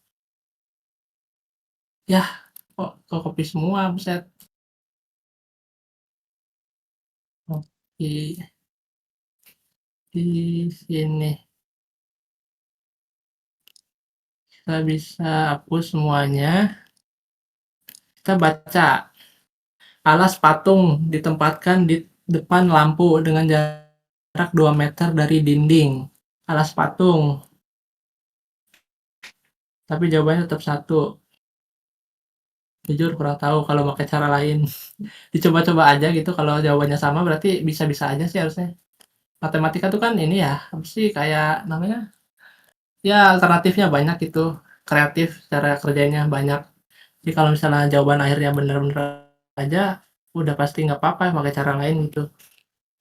Yah, kok kopi semua, buset. Kopi di sini. Kita bisa hapus semuanya. Kita baca. Alas patung ditempatkan di depan lampu dengan jarak 2 meter dari dinding. Alas patung. Tapi jawabannya tetap satu. Jujur kurang tahu kalau pakai cara lain. Dicoba-coba aja gitu, kalau jawabannya sama berarti bisa-bisa aja sih harusnya. Matematika tuh kan ini ya, apa sih kayak namanya? Ya alternatifnya banyak gitu, kreatif cara kerjanya banyak. Jadi kalau misalnya jawaban akhirnya bener-bener aja, udah pasti nggak apa-apa pakai cara lain gitu.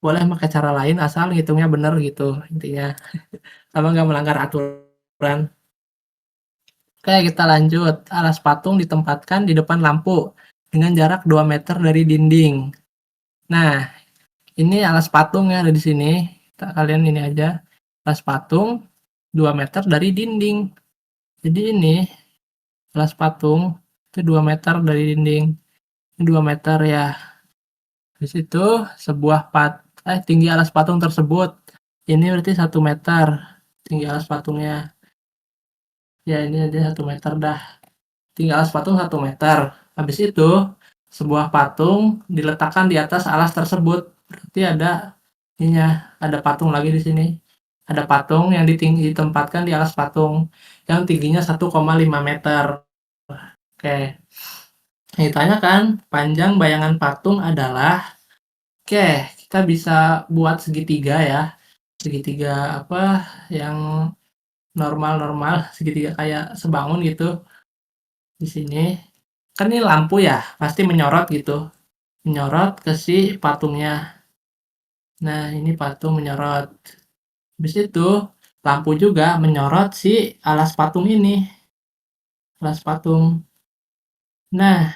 Boleh pakai cara lain asal ngitungnya bener gitu intinya, sama nggak melanggar aturan. Oke, kita lanjut. Alas patung ditempatkan di depan lampu dengan jarak 2 meter dari dinding. Nah, ini alas patung ya ada di sini. Kalian ini aja. Alas patung 2 meter dari dinding. Jadi ini alas patung itu 2 meter dari dinding. Ini 2 meter ya. Di situ tinggi alas patung tersebut. Ini berarti 1 meter tinggi alas patungnya. Ya ini aja 1 meter dah. Tinggi alas patung 1 meter. Habis itu sebuah patung diletakkan di atas alas tersebut. Berarti ada patung lagi di sini. Ada patung yang ditempatkan di alas patung yang tingginya 1,5 meter. Oke. Ditanya kan, panjang bayangan patung adalah, oke, kita bisa buat segitiga ya. Segitiga apa yang normal-normal, segitiga kayak sebangun gitu. Di sini kan ini lampu ya, pasti menyorot gitu. Menyorot ke si patungnya. Nah, ini patung menyorot. Habis itu lampu juga menyorot si alas patung ini. Alas patung. Nah,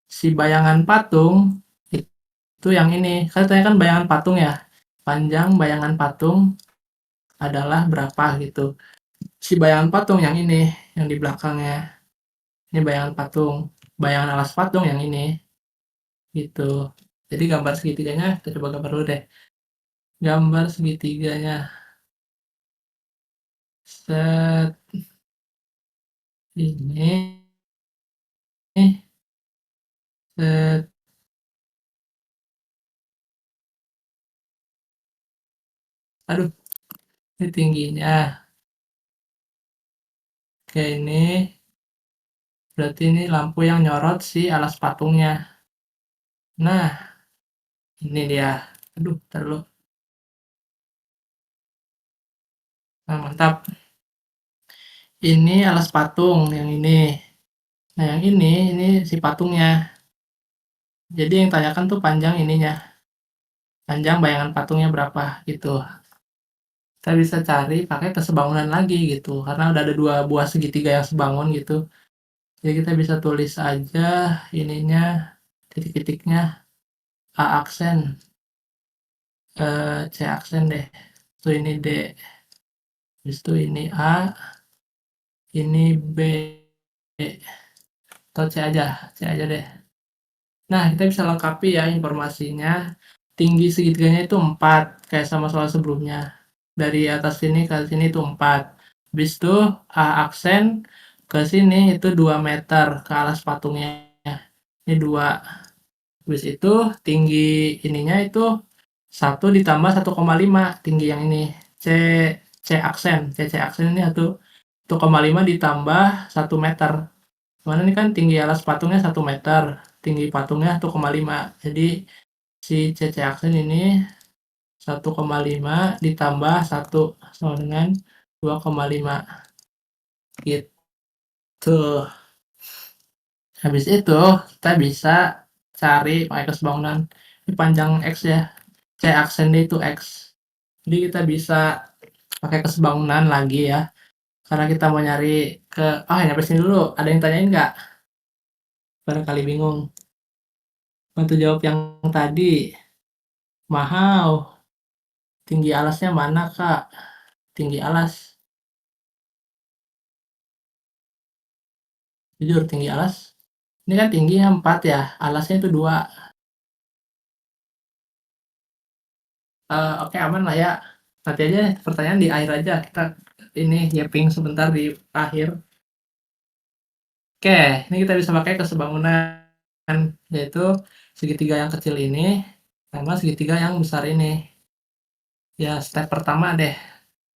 si bayangan patung itu yang ini. Katanya kan bayangan patung ya. Panjang bayangan patung adalah berapa gitu. Si bayangan patung yang ini, yang di belakangnya. Ini bayangan patung. Bayangan alas patung yang ini. Gitu. Jadi gambar segitiganya, kita coba gambar dulu deh. Gambar segitiganya. Set. Ini. Set. Aduh, ini tingginya. Oke, ini berarti ini lampu yang nyorot si alas patungnya. Nah, ini dia. Aduh, ntar dulu. Nah, mantap. Ini alas patung yang ini. Nah, yang ini si patungnya. Jadi yang tanyakan tuh panjang ininya. Panjang bayangan patungnya berapa gitu. Kita bisa cari pakai kesebangunan lagi gitu. Karena udah ada dua buah segitiga yang sebangun gitu. Jadi kita bisa tulis aja ininya, titik-titiknya A aksen, C aksen deh. Itu ini D. Habis itu ini A, ini B. Atau C aja deh. Nah, kita bisa lengkapi ya informasinya. Tinggi segitiganya itu 4, kayak sama soal sebelumnya. Dari atas sini ke sini itu 4. Habis itu A aksen ke sini itu 2 meter ke alas patungnya. Ini 2. Habis itu tinggi ininya itu 1 ditambah 1,5 tinggi yang ini. C C aksen ini 1,5 ditambah 1 meter. Mana ini kan tinggi alas patungnya 1 meter, tinggi patungnya 1,5. Jadi si CC aksen ini 1,5 ditambah 1 sama dengan 2,5 gitu. Habis itu kita bisa cari pakai kesebangunan. Ini panjang X ya. C aksen D itu X. Jadi kita bisa pakai kesebangunan lagi ya. Karena kita mau nyari ke oh nyampe sini dulu. Ada yang tanyain nggak? Barangkali bingung. Bantu jawab yang tadi. Mahal. Tinggi alasnya mana, Kak? Tinggi alas. Jujur, tinggi alas. Ini kan tingginya 4 ya. Alasnya itu 2. Oke, aman lah ya. Nanti aja pertanyaan di akhir aja. Kita ini nyiapin sebentar di akhir. Oke, ini kita bisa pakai kesebangunan, yaitu segitiga yang kecil ini sama segitiga yang besar ini. Ya, step pertama deh.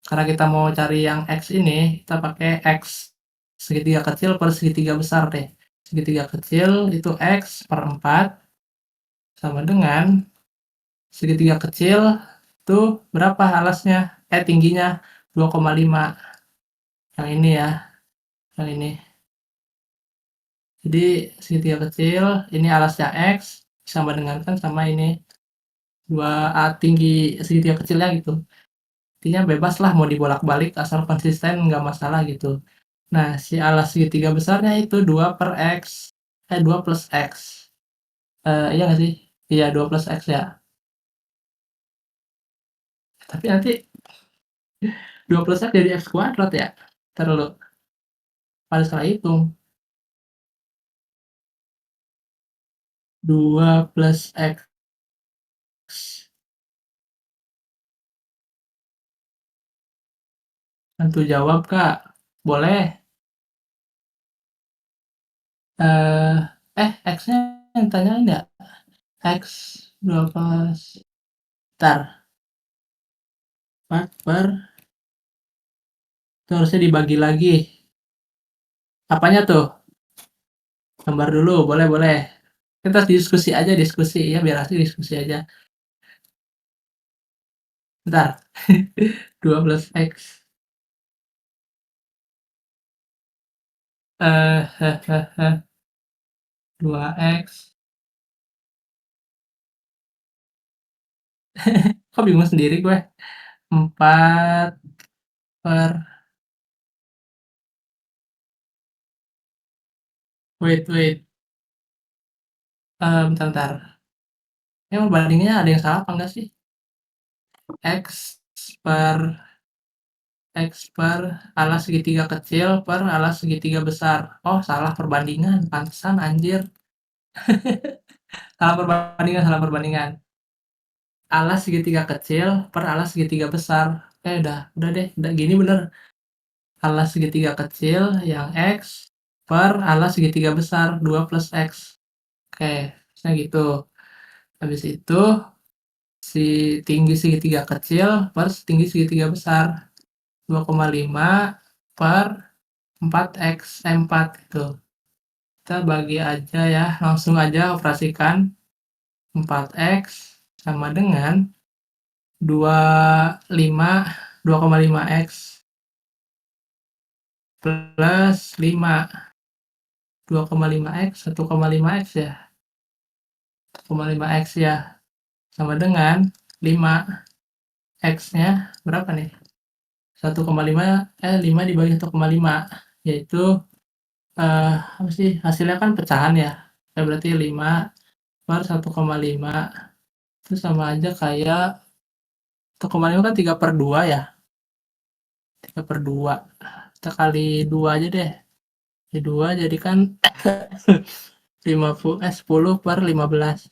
Karena kita mau cari yang X ini, kita pakai X segitiga kecil per segitiga besar deh. Segitiga kecil itu X per 4 sama dengan segitiga kecil itu berapa alasnya? Tingginya 2,5. Yang ini ya, yang ini. Jadi segitiga kecil, ini alasnya X sama dengan kan sama ini 2A tinggi segitiga kecilnya gitu. Intinya bebas lah mau dibolak-balik asal konsisten nggak masalah gitu. Nah, si alas segitiga besarnya itu 2 per X. 2 plus X. Iya nggak sih? Iya, 2 plus X ya. Tapi nanti 2 plus X jadi X kuadrat ya? Ntar dulu, pada salah hitung. 2 plus X. Tentu jawab, Kak. Boleh. Eh, X-nya yang tanyain ya? X 2 plus... Ntar, 4 per... Itu harusnya dibagi lagi. Apanya tuh? Gambar dulu, boleh-boleh. Kita diskusi aja, diskusi. Ya, biar asli diskusi aja. Bentar. 2 plus X. 2X. Kok bingung sendiri gue? 4 per... Wait. Bentar. Ini perbandingannya ada yang salah apa enggak sih? X per... X per alas segitiga kecil per alas segitiga besar. Oh, salah perbandingan. Pantesan, anjir. Salah perbandingan. Alas segitiga kecil per alas segitiga besar. Udah deh. Udah gini bener. Alas segitiga kecil yang X per alas segitiga besar 2 plus X. Oke, misalnya gitu. Habis itu si tinggi segitiga kecil per tinggi segitiga besar 2,5 per 4X 4 gitu. Kita bagi aja ya, langsung aja operasikan 4X sama dengan 25 2,5X plus 5 2,5X 1,5X ya. 1,5X ya. Sama dengan 5 X-nya berapa nih? 1,5 5 dibagi 1,5 yaitu apa sih? Hasilnya kan pecahan ya. Berarti 5 per 1,5 itu sama aja kayak 1,5 kan 3 per 2 ya. 3 per 2. Kita kali 2 aja deh. Kali 2 jadi kan 10 per 15.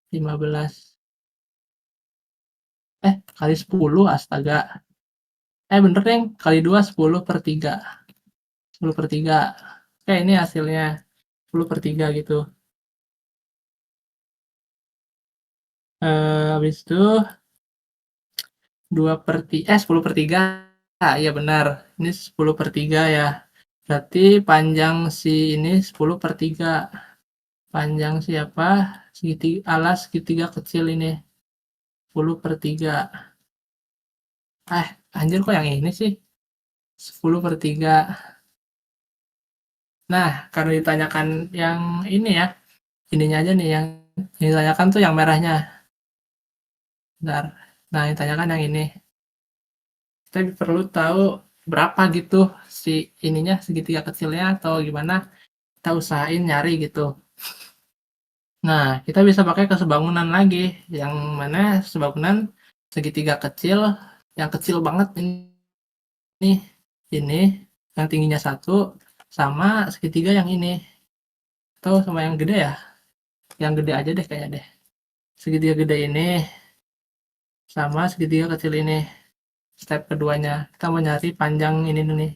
15. Kali 10 astaga. Bener deh, kali 2 10 per 3. 10 per 3. Oke, ini hasilnya 10 per 3 gitu. Habis itu 10 per 3. Iya benar. Ini 10 per 3 ya. Berarti panjang si ini 10 per 3. Panjang siapa? Alas segitiga kecil ini. 10 per 3. Anjir kok yang ini sih? 10 per 3. Nah, karena ditanyakan yang ini ya. Ininya aja nih yang ditanyakan tuh yang merahnya. Bentar. Nah, ditanyakan yang ini. Kita perlu tahu berapa gitu si ininya, segitiga kecilnya atau gimana, kita usahain nyari gitu. Nah, kita bisa pakai kesebangunan lagi, yang mana sebangunan segitiga kecil, yang kecil banget ini yang tingginya 1 sama segitiga yang ini, atau sama yang gede ya? Yang gede aja deh kayaknya deh. Segitiga gede ini sama segitiga kecil ini. Step keduanya, kita mau nyari panjang ini nih.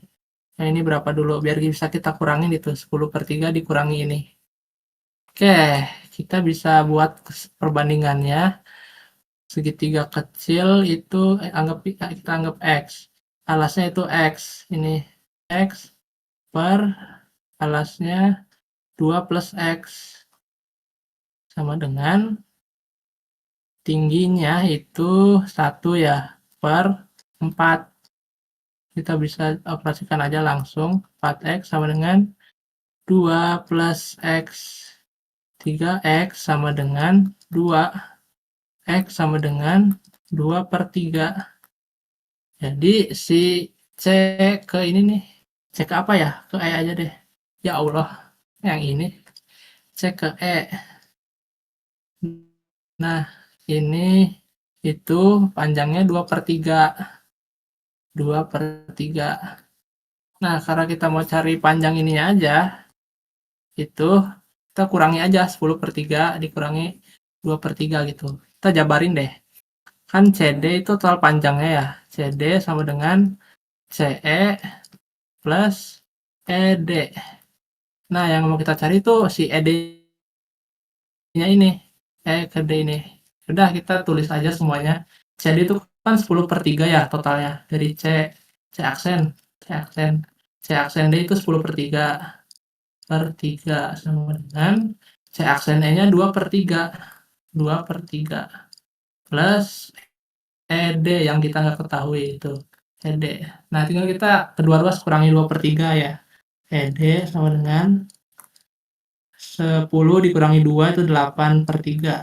Yang ini berapa dulu biar bisa kita kurangin itu 10/3 dikurangi ini. Oke, kita bisa buat perbandingannya. Segitiga kecil itu kita anggap X. Alasnya itu X. Ini X per alasnya 2 plus X sama dengan tingginya itu 1 ya per 4. Kita bisa operasikan aja langsung. 4X sama dengan 2 plus X. 3X sama dengan 2. X sama dengan 2/3. Jadi si C ke ini nih. C ke apa ya? Ke E aja deh. Ya Allah, yang ini. C ke E. Nah, ini itu panjangnya 2/3. 2/3. Nah, karena kita mau cari panjang ininya aja, itu kita kurangi aja 10/3 dikurangi 2/3 gitu. Kita jabarin deh. Kan CD itu total panjangnya ya. CD sama dengan CE plus ED. Nah, yang mau kita cari itu si ED-nya ini. Ke D ini. Udah kita tulis aja semuanya. CD itu kan 10/3 ya totalnya. Dari C aksen, C aksen, C aksen D itu 10/3 sama dengan C aksen E-nya 2/3. 2/3 plus ED yang kita nggak ketahui itu. ED. Nah, tinggal kita kedua ruas kurangi 2/3 ya. ED sama dengan 10 dikurangi 2 itu 8/3.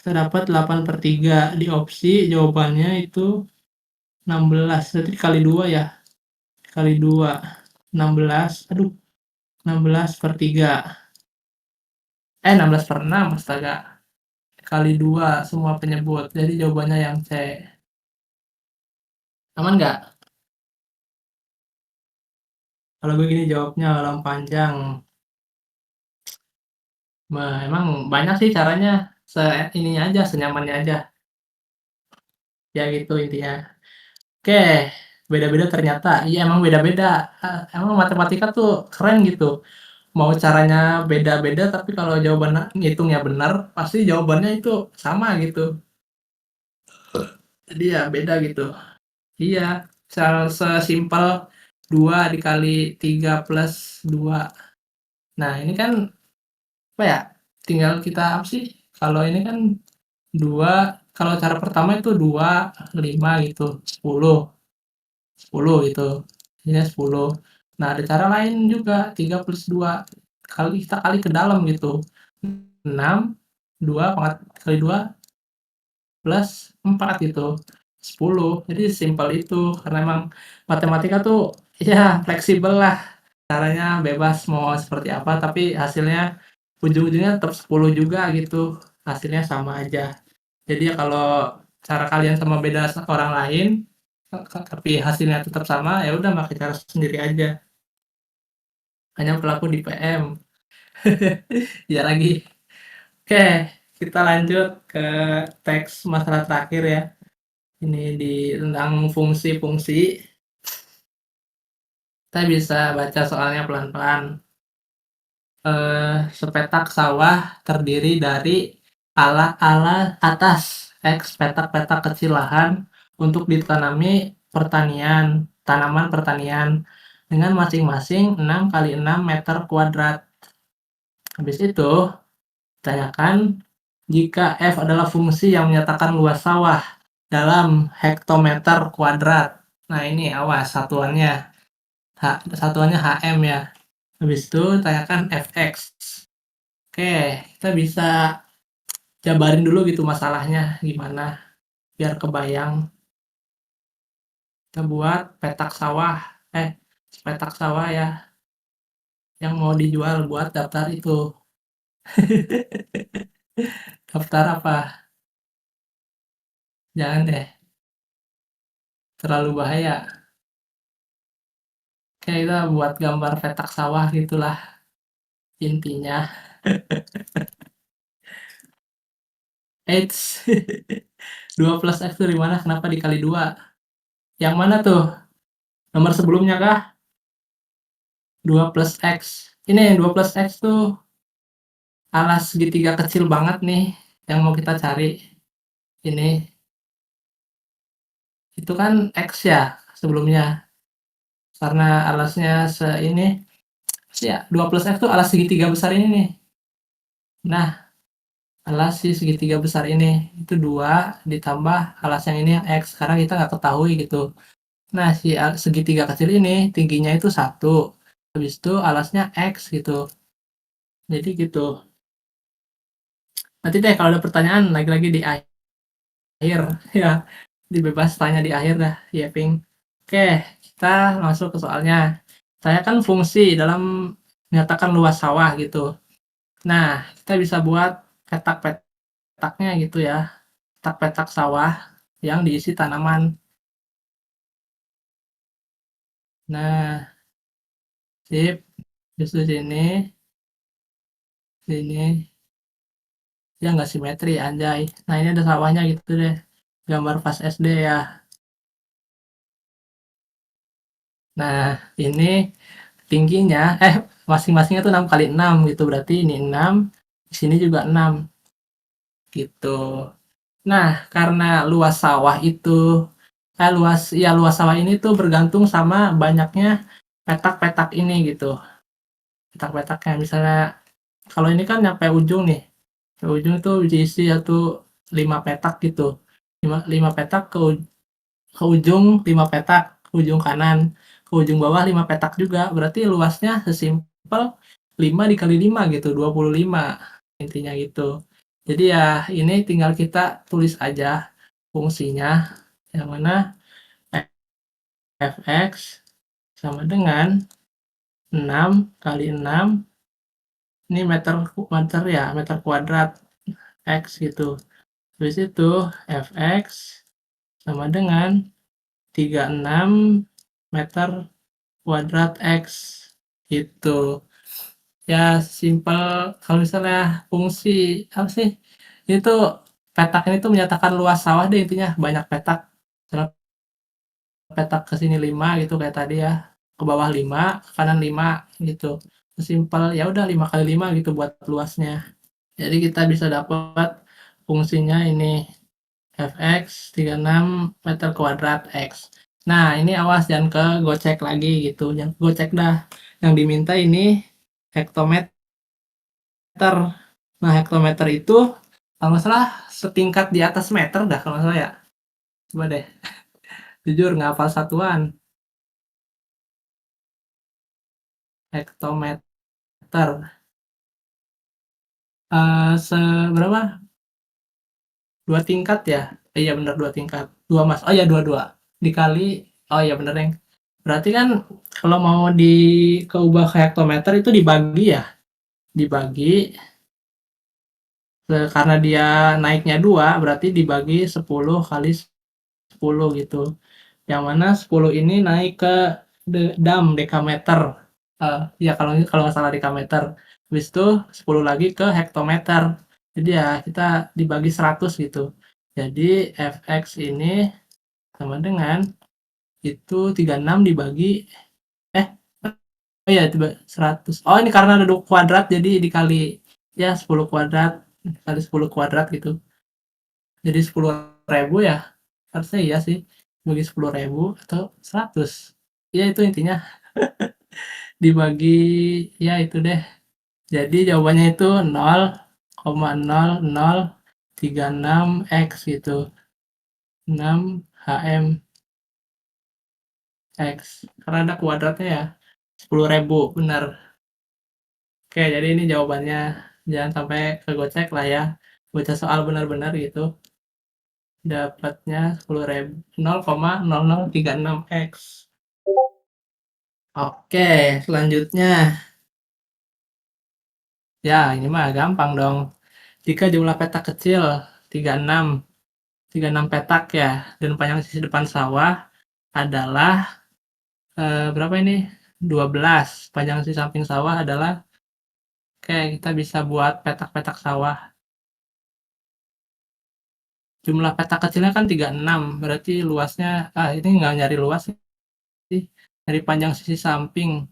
Kita dapat 8/3. Di opsi jawabannya itu 16. Berarti dikali 2 ya. Kali 2. 16. Aduh. 16/3. 16/6. Astaga. Kali 2 semua penyebut. Jadi jawabannya yang C. Aman nggak? Kalau gue gini jawabnya dalam panjang. Emang banyak sih caranya. Ininya aja, senyamannya aja. Ya gitu intinya. Oke, beda-beda ternyata. Iya emang beda-beda. Emang matematika tuh keren gitu. Mau caranya beda-beda, tapi kalau jawaban ngitungnya benar, pasti jawabannya itu sama gitu. Jadi ya beda gitu. Iya, sesimpel 2 dikali 3 plus 2. Nah, ini kan apa ya? Tinggal kita apa sih? Kalau ini kan 2, kalau cara pertama itu 2, 5 gitu, 10. 10 gitu. Ini 10. Nah, ada cara lain juga, 3 plus 2. Kita kali ke dalam gitu. 6, 2 pangkat kali 2 plus 4 gitu. 10. Jadi simpel itu. Karena emang matematika tuh ya fleksibel lah. Caranya bebas mau seperti apa, tapi hasilnya ujung-ujungnya tetap 10 juga gitu. Hasilnya sama aja. Jadi ya kalau cara kalian sama beda orang lain, tapi hasilnya tetap sama, ya udah pakai cara sendiri aja. Hanya berlaku di PM. Ya lagi. Oke, kita lanjut ke teks masalah terakhir ya. Ini tentang fungsi-fungsi. Kita bisa baca soalnya pelan-pelan. Sepetak sawah terdiri dari ala-ala atas X petak-petak kecil lahan untuk ditanami tanaman pertanian dengan masing-masing 6 kali 6 meter kuadrat. Habis itu, tanyakan jika F adalah fungsi yang menyatakan luas sawah dalam hektometer kuadrat. Nah ini awas satuannya. Satuannya HM ya. Habis itu tanyakan Fx. Oke, kita bisa jabarin dulu gitu masalahnya gimana biar kebayang. Kita buat petak sawah. Petak sawah ya, yang mau dijual buat daftar itu. Daftar apa? Jangan deh, terlalu bahaya. Kayak kita buat gambar petak sawah gitulah intinya. Eits, 2 plus X itu di mana? Kenapa dikali 2? Yang mana tuh? Nomor sebelumnya kah? 2 plus X. Ini yang 2 plus X tuh alas segitiga kecil banget nih yang mau kita cari. Ini, itu kan X ya sebelumnya. Karena alasnya ini, ya 2 plus X tuh alas segitiga besar ini nih. Nah, alas si segitiga besar ini, itu 2 ditambah alas yang ini yang X, karena kita nggak ketahui gitu. Nah, si segitiga kecil ini tingginya itu 1, habis itu alasnya X gitu. Jadi gitu. Nanti deh kalau ada pertanyaan lagi-lagi di akhir ya, dibebas tanya di akhir dah ya Ping. Oke, kita masuk ke soalnya. Saya kan fungsi dalam menyatakan luas sawah gitu. Nah, kita bisa buat petak-petaknya gitu ya, petak-petak sawah yang diisi tanaman. Nah, sip, justru sini, ya nggak simetri, anjay. Nah, ini ada sawahnya gitu deh, gambar pas SD ya. Nah, ini tingginya, masing-masingnya tuh 6 kali 6 gitu, berarti ini 6, di sini juga 6, gitu. Nah, karena luas sawah itu, luas sawah ini tuh bergantung sama banyaknya petak-petak ini gitu. Petak-petaknya, misalnya kalau ini kan nyampe ujung nih, ke ujung tuh diisi 5 petak gitu. 5 petak ke ujung 5 petak, ke ujung kanan, ke ujung bawah 5 petak juga. Berarti luasnya sesimpel 5 dikali 5 gitu, 25 intinya gitu. Jadi ya ini tinggal kita tulis aja fungsinya, yang mana fx sama dengan 6 kali 6, ini meter ya, meter kuadrat x gitu. Habis itu fx sama dengan 36 meter kuadrat X gitu. Ya simpel, kalau misalnya fungsi apa sih? Itu petak ini tuh menyatakan luas sawah deh intinya, banyak petak. Misalnya petak ke sini 5 gitu kayak tadi ya. Ke bawah 5, ke kanan 5 gitu. Simpel ya udah 5 kali 5 gitu buat luasnya. Jadi kita bisa dapat fungsinya ini fx 36 meter kuadrat x. Nah, ini awas jangan kegocek lagi gitu, jangan gocek dah. Yang diminta ini hektometer. Nah, hektometer itu kalau nggak salah setingkat di atas meter dah kalau nggak salah ya. Coba deh, jujur nggak hafal satuan. Hektometer. Seberapa? 2 tingkat ya? Iya bener 2 tingkat. 2 mas. Oh ya 22. Dikali, oh iya bener yang. Berarti kan kalau mau keubah ke hektometer itu dibagi ya? Dibagi, karena dia naiknya 2, berarti dibagi 10 kali 10 gitu. Yang mana 10 ini naik ke dekameter. Ya kalau kalau nggak salah dekameter. Habis itu 10 lagi ke hektometer. Jadi ya kita dibagi 100 gitu. Jadi fx ini sama dengan itu 36 dibagi eh oh iya 100. Oh ini karena ada kuadrat jadi dikali ya 10 kuadrat kali 10 kuadrat gitu. Jadi 10.000 ya. Harusnya iya sih. Bagi 10.000 atau 100. Ya itu intinya dibagi ya itu deh. Jadi jawabannya itu 0,0036 X gitu. 6 HM X. Karena ada kuadratnya ya. 10.000 benar. Oke, jadi ini jawabannya. Jangan sampai kegocek lah ya. Baca soal benar-benar gitu. Dapatnya 10.000, 0,0036 x. Oke, selanjutnya. Ya, ini mah gampang dong. Jika jumlah petak kecil 36, 36 petak ya, dan panjang sisi depan sawah adalah berapa ini? 12. Panjang sisi samping sawah adalah, oke, kita bisa buat petak-petak sawah. Jumlah petak kecilnya kan 36, berarti luasnya, ini nggak nyari luas sih, nyari panjang sisi samping.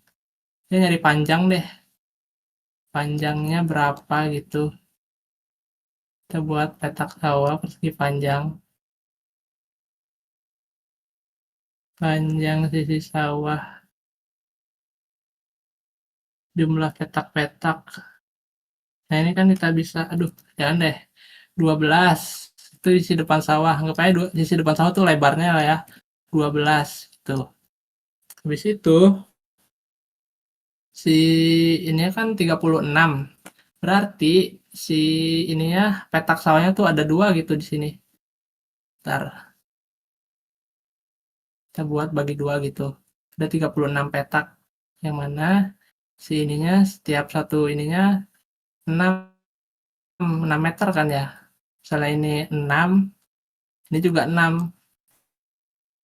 Ya nyari panjang deh, panjangnya berapa gitu. Kita buat petak sawah persegi panjang. Panjang sisi sawah, jumlah petak-petak. Nah ini kan kita bisa, aduh jangan deh, 12. Itu isi depan sawah, anggap aja isi depan sawah tuh lebarnya lah ya, 12 gitu. Habis itu, si ini kan 36. Berarti si ininya, petak sawahnya tuh ada 2 gitu di sini. Ntar, kita buat bagi 2 gitu. Ada 36 petak. Yang mana si ininya, setiap satu ininya 6, 6 meter kan ya. Misalnya ini 6, ini juga 6.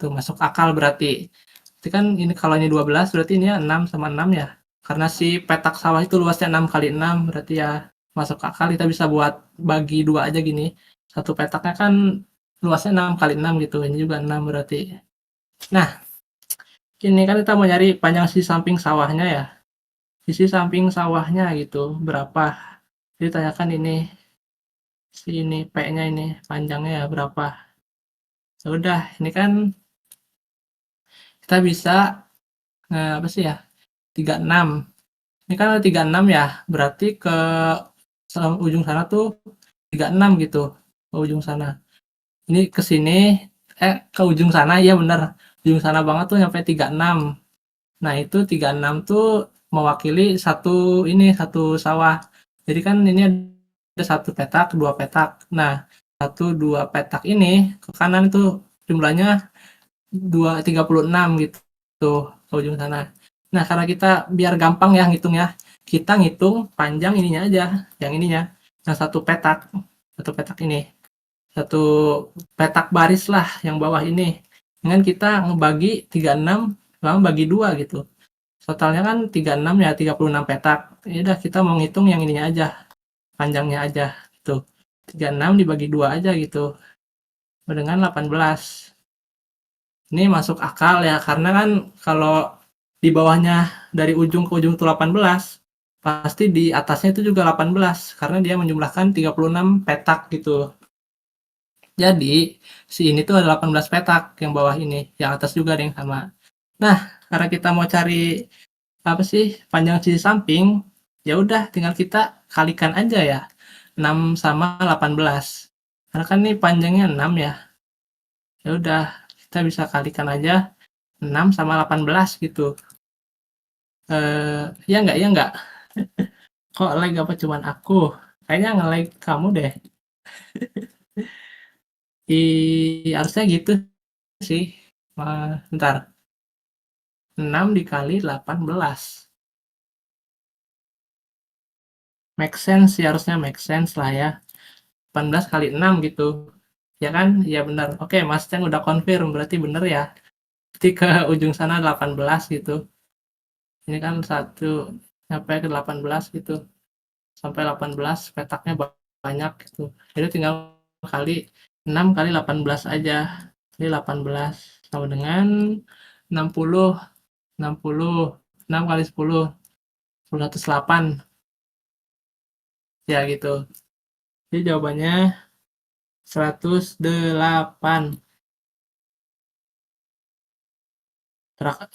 Tuh masuk akal berarti. Berarti kan ini kalau ini 12 berarti ini 6 sama 6 ya. Karena si petak sawah itu luasnya 6 kali 6 berarti ya masuk akal kita bisa buat bagi 2 aja gini. Satu petaknya kan luasnya 6 kali 6 gitu. Ini juga 6 berarti. Nah, ini kan kita mau nyari panjang sisi samping sawahnya ya. Sisi samping sawahnya gitu berapa. Jadi tanyakan ini si ini P-nya ini panjangnya ya berapa. Ya udah, ini kan kita bisa apa sih ya? 36. Ini kan ada 36 ya, berarti ke ujung sana tuh 36 gitu, ke ujung sana. Ini ke sini, ke ujung sana, iya bener. Ujung sana banget tuh nyampe 36. Nah itu 36 tuh mewakili satu sawah. Jadi kan ini ada satu petak, dua petak. Nah, satu dua petak ini ke kanan itu jumlahnya 36 gitu ke ujung sana. Nah, karena kita biar gampang ya ngitung ya, kita ngitung panjang ininya aja, yang ininya. Nah, satu petak ini, satu petak baris lah yang bawah ini. Dengan kita ngebagi 36 lalu bagi 2 gitu. Totalnya kan 36 ya, 36 petak. Ya udah kita mau ngitung yang ininya aja, panjangnya aja gitu. 36 dibagi 2 aja gitu. Dengan 18. Ini masuk akal ya, karena kan kalau di bawahnya dari ujung ke ujung itu 18, pasti di atasnya itu juga 18, karena dia menjumlahkan 36 petak gitu. Jadi, si ini tuh ada 18 petak yang bawah ini, yang atas juga ada yang sama. Nah, karena kita mau cari apa sih panjang sisi samping, ya udah tinggal kita kalikan aja ya. 6 sama 18. Karena kan ini panjangnya 6 ya. Ya udah, kita bisa kalikan aja 6 sama 18 gitu. Ya nggak, ya nggak. Kok lag apa cuman aku? Kayaknya nge-lag kamu deh. Harusnya gitu sih. Bentar. 6 dikali 18. Make sense sih, harusnya make sense lah ya. 18 kali 6 gitu. Ya kan? Ya benar. Oke, Mas Ceng udah confirm. Berarti bener ya. Berarti ke ujung sana 18 gitu. Ini kan 1 sampai ke 18 gitu. Sampai 18 petaknya banyak gitu. Jadi tinggal kali 6 kali 18 aja. Jadi 18 sama dengan 60. 60. 6 kali 10. 108. Ya gitu. Jadi jawabannya 108.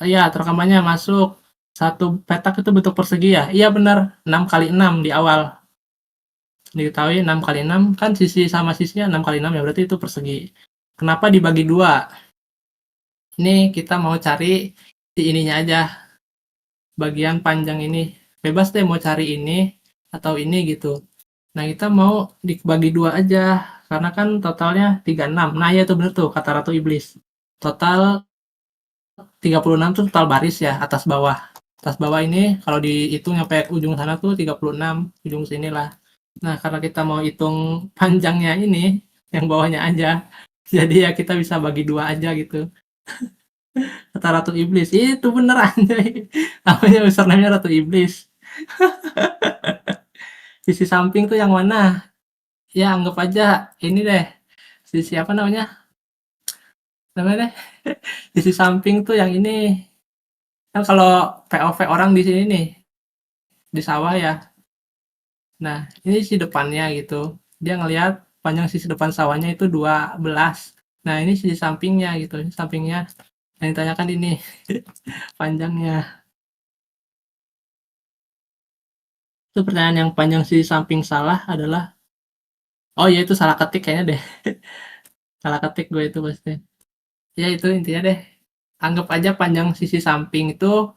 Ya, terakamannya masuk. Satu petak itu bentuk persegi ya? Iya benar. 6 kali 6 di awal. Diketahui 6 kali 6 kan sisi sama sisinya 6 kali 6 ya, berarti itu persegi. Kenapa dibagi 2? Ini kita mau cari di ininya aja, bagian panjang ini. Bebas deh mau cari ini atau ini gitu. Nah kita mau dibagi 2 aja. karena kan totalnya 36. Nah, ya itu bener tuh kata Ratu Iblis. Total 36 tuh total baris ya, atas bawah. Atas bawah ini kalau dihitung sampai ujung sana tuh 36, ujung sini lah. Nah, karena kita mau hitung panjangnya ini, yang bawahnya aja, jadi ya kita bisa bagi dua aja gitu. Kata Ratu Iblis, itu bener aja. Namanya username Ratu Iblis. Sisi samping tuh yang mana? Ya anggap aja ini deh. Sisi apa namanya? Namanya deh. Sisi samping tuh yang ini. Kan kalau POV orang di sini nih, di sawah ya. Nah, ini sisi depannya gitu. Dia ngelihat panjang sisi depan sawahnya itu 12. Nah, ini sisi sampingnya gitu. Ini sampingnya yang ditanyakan ini panjangnya. Itu pertanyaan yang panjang sisi samping salah adalah, oh ya itu salah ketik kayaknya deh. Salah ketik gue itu pasti. Ya itu intinya deh. Anggap aja panjang sisi samping itu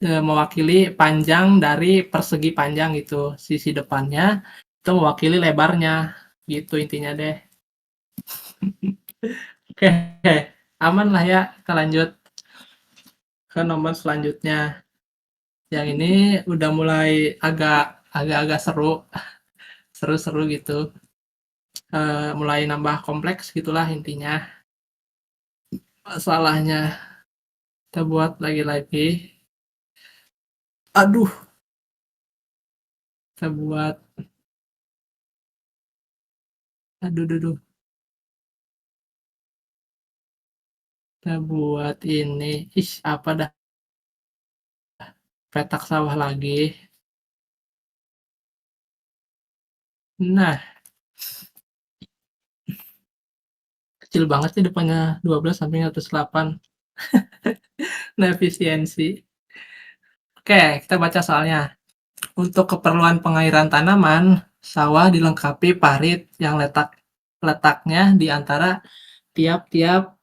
mewakili panjang dari persegi panjang gitu. Sisi depannya itu mewakili lebarnya. Gitu intinya deh. Oke, aman lah ya. Kita lanjut ke nomor selanjutnya. Yang ini udah mulai agak-agak seru, seru-seru gitu. Mulai nambah kompleks gitulah intinya. Masalahnya kita buat lagi-lagi. Aduh, kita buat, aduh, aduh, aduh. Kita buat ini. Ih, apa dah? Petak sawah lagi. Nah, kecil banget sih depannya 12 sampai 108. Nah, efisiensi. Oke, kita baca soalnya. Untuk keperluan pengairan tanaman, sawah dilengkapi parit yang letaknya di antara tiap-tiap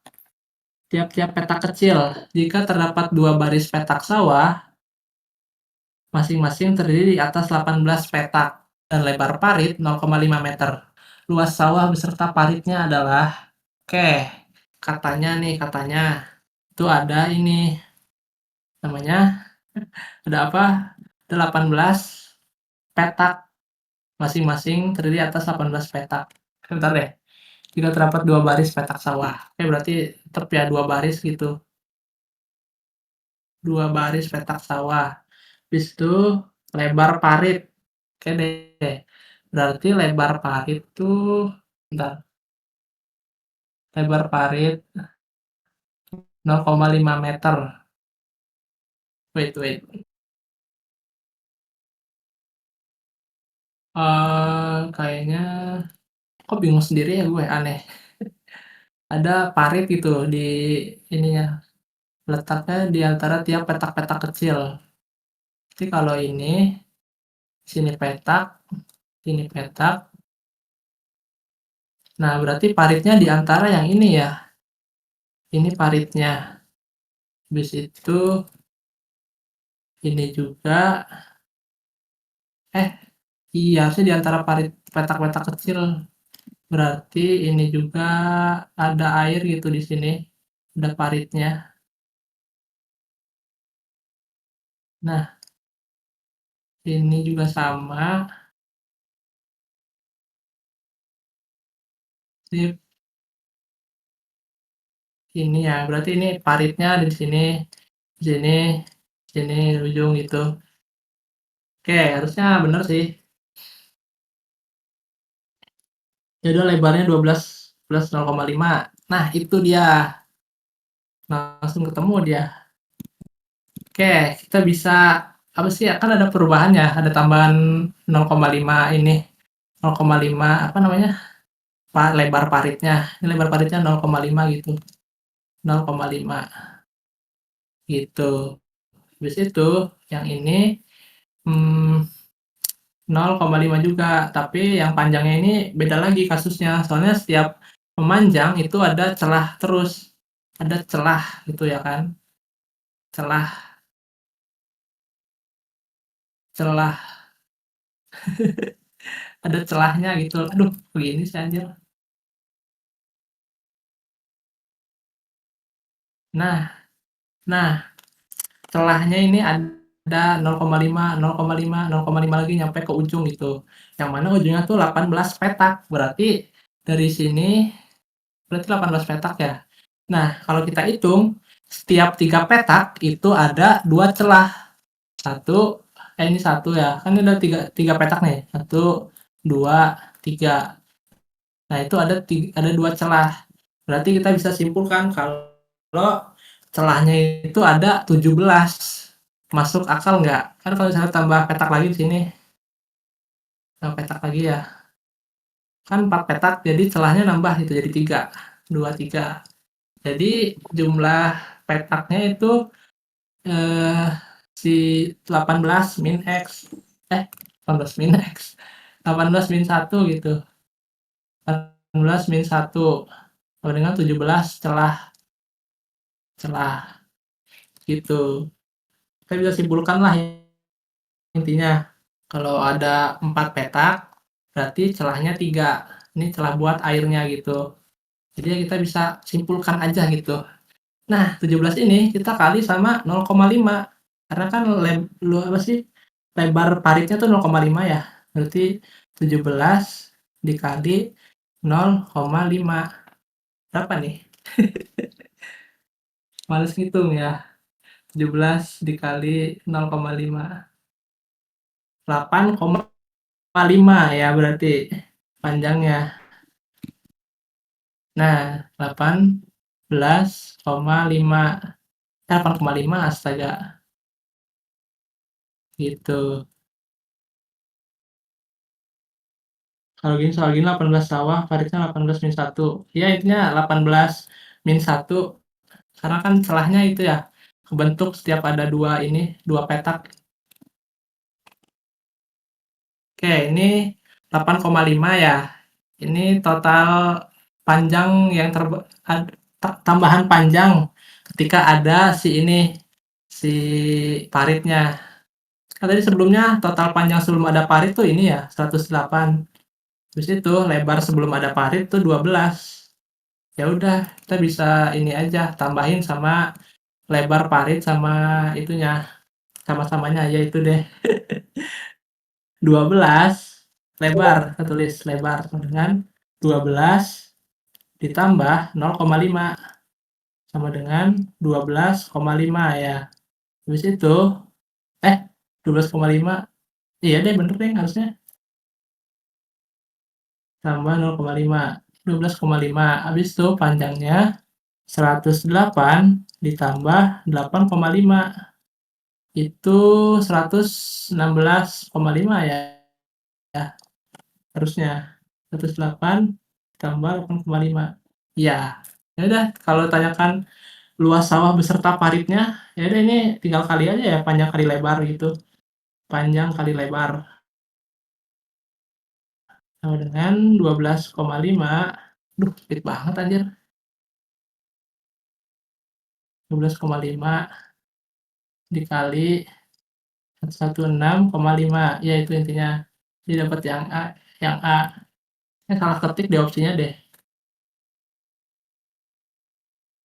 tiap-tiap petak kecil. Jika terdapat dua baris petak sawah, masing-masing terdiri di atas 18 petak dan lebar parit 0,5 meter. Luas sawah beserta paritnya adalah, oke, katanya itu ada ini namanya, ada apa? 18 petak, masing-masing terdiri atas 18 petak. Bentar deh. Jika terdapat dua baris petak sawah. Oke, berarti tetap ya dua baris gitu. Dua baris petak sawah. Habis itu lebar parit. Oke deh. Berarti lebar parit tuh, bentar. Lebar parit 0,5 meter. Wait. Kayaknya kok bingung sendiri ya gue, aneh. Ada parit gitu di ininya. Letaknya di antara tiap petak-petak kecil. Jadi kalau ini, sini petak, ini petak. Nah, berarti paritnya di antara yang ini ya. Ini paritnya. Habis itu ini juga. Eh, iya harusnya di antara parit petak-petak kecil. Berarti ini juga ada air gitu di sini. Ada paritnya. Nah, ini juga sama. Sip. Ini ya, berarti ini paritnya ada di sini, di sini, di sini ujung gitu. Oke, harusnya bener sih. Jadi lebarnya 12 plus 0,5. Nah, itu dia. Langsung ketemu dia. Oke, kita bisa apa sih ya? Kan ada perubahan ya, ada tambahan 0,5 ini. 0,5 apa namanya? Lebar paritnya. Ini lebar paritnya 0,5 gitu. 0,5 gitu. Habis itu yang ini hmm, 0,5 juga, tapi yang panjangnya ini beda lagi kasusnya. Soalnya setiap memanjang itu ada celah terus. Ada celah gitu ya kan. Celah, celah. ada celahnya gitu. Aduh, begini sih anjir. Nah, nah, celahnya ini ada 0,5, 0,5, 0,5 lagi nyampe ke ujung gitu. Yang mana ujungnya tuh 18 petak. Berarti dari sini berarti 18 petak ya. Nah, kalau kita hitung setiap 3 petak itu ada 2 celah. Satu, ini satu ya. Kan ada tiga petak nih. Satu, dua, tiga. Nah, itu ada 2 celah. Berarti kita bisa simpulkan kalau celahnya itu ada 17. Masuk akal nggak? Kan kalau misalnya tambah petak lagi di sini, tambah petak lagi ya. Kan 4 petak, jadi celahnya nambah itu jadi 3. 2, 3. Jadi jumlah petaknya itu eh, si 18 min X. 18 min X. 18 min 1 gitu. 18 min 1 sama dengan 17 celah celah gitu. Kita bisa simpulkan lah intinya. Kalau ada 4 petak, berarti celahnya 3. Ini celah buat airnya gitu. Jadi ya kita bisa simpulkan aja gitu. Nah, 17 ini kita kali sama 0,5. Karena kan apa sih? Lebar paritnya tuh 0,5 ya. Berarti 17 dikali 0,5. Berapa nih? Males ngitung ya. 17 dikali 0,5. 8,5 ya berarti panjangnya. Nah, 18,5. 8,5 astaga. Gitu. Kalau gini soal gini 18 sawah, paritnya 18 min 1. Ya intinya 18 min 1. Karena kan celahnya itu ya, kebentuk setiap ada dua ini, dua petak. Oke, ini 8,5 ya. Ini total panjang yang tambahan panjang ketika ada si ini, si paritnya. Kan tadi sebelumnya total panjang sebelum ada parit tuh ini ya, 108. Terus itu lebar sebelum ada parit tuh 12. Ya udah, kita bisa ini aja tambahin sama lebar parit sama itunya, sama-samanya aja itu deh. 12 lebar, kita tulis lebar dengan 12 ditambah 0,5 sama dengan 12,5 ya. Habis itu 12,5, iya deh bener deh harusnya, tambah 0,5, 12,5. Habis itu panjangnya 108 ditambah 8,5 itu 116,5 ya, harusnya 108 tambah 8,5. Iya. Ya udah kalau tanyakan luas sawah beserta paritnya, ya udah ini tinggal kali aja ya panjang kali lebar gitu. Panjang kali lebar sama dengan 12,5. Duh, dikit banget anjir. 12,5 dikali 116,5. Ya itu intinya. Jadi dapat yang A, yang A. Salah ketik di opsinya deh.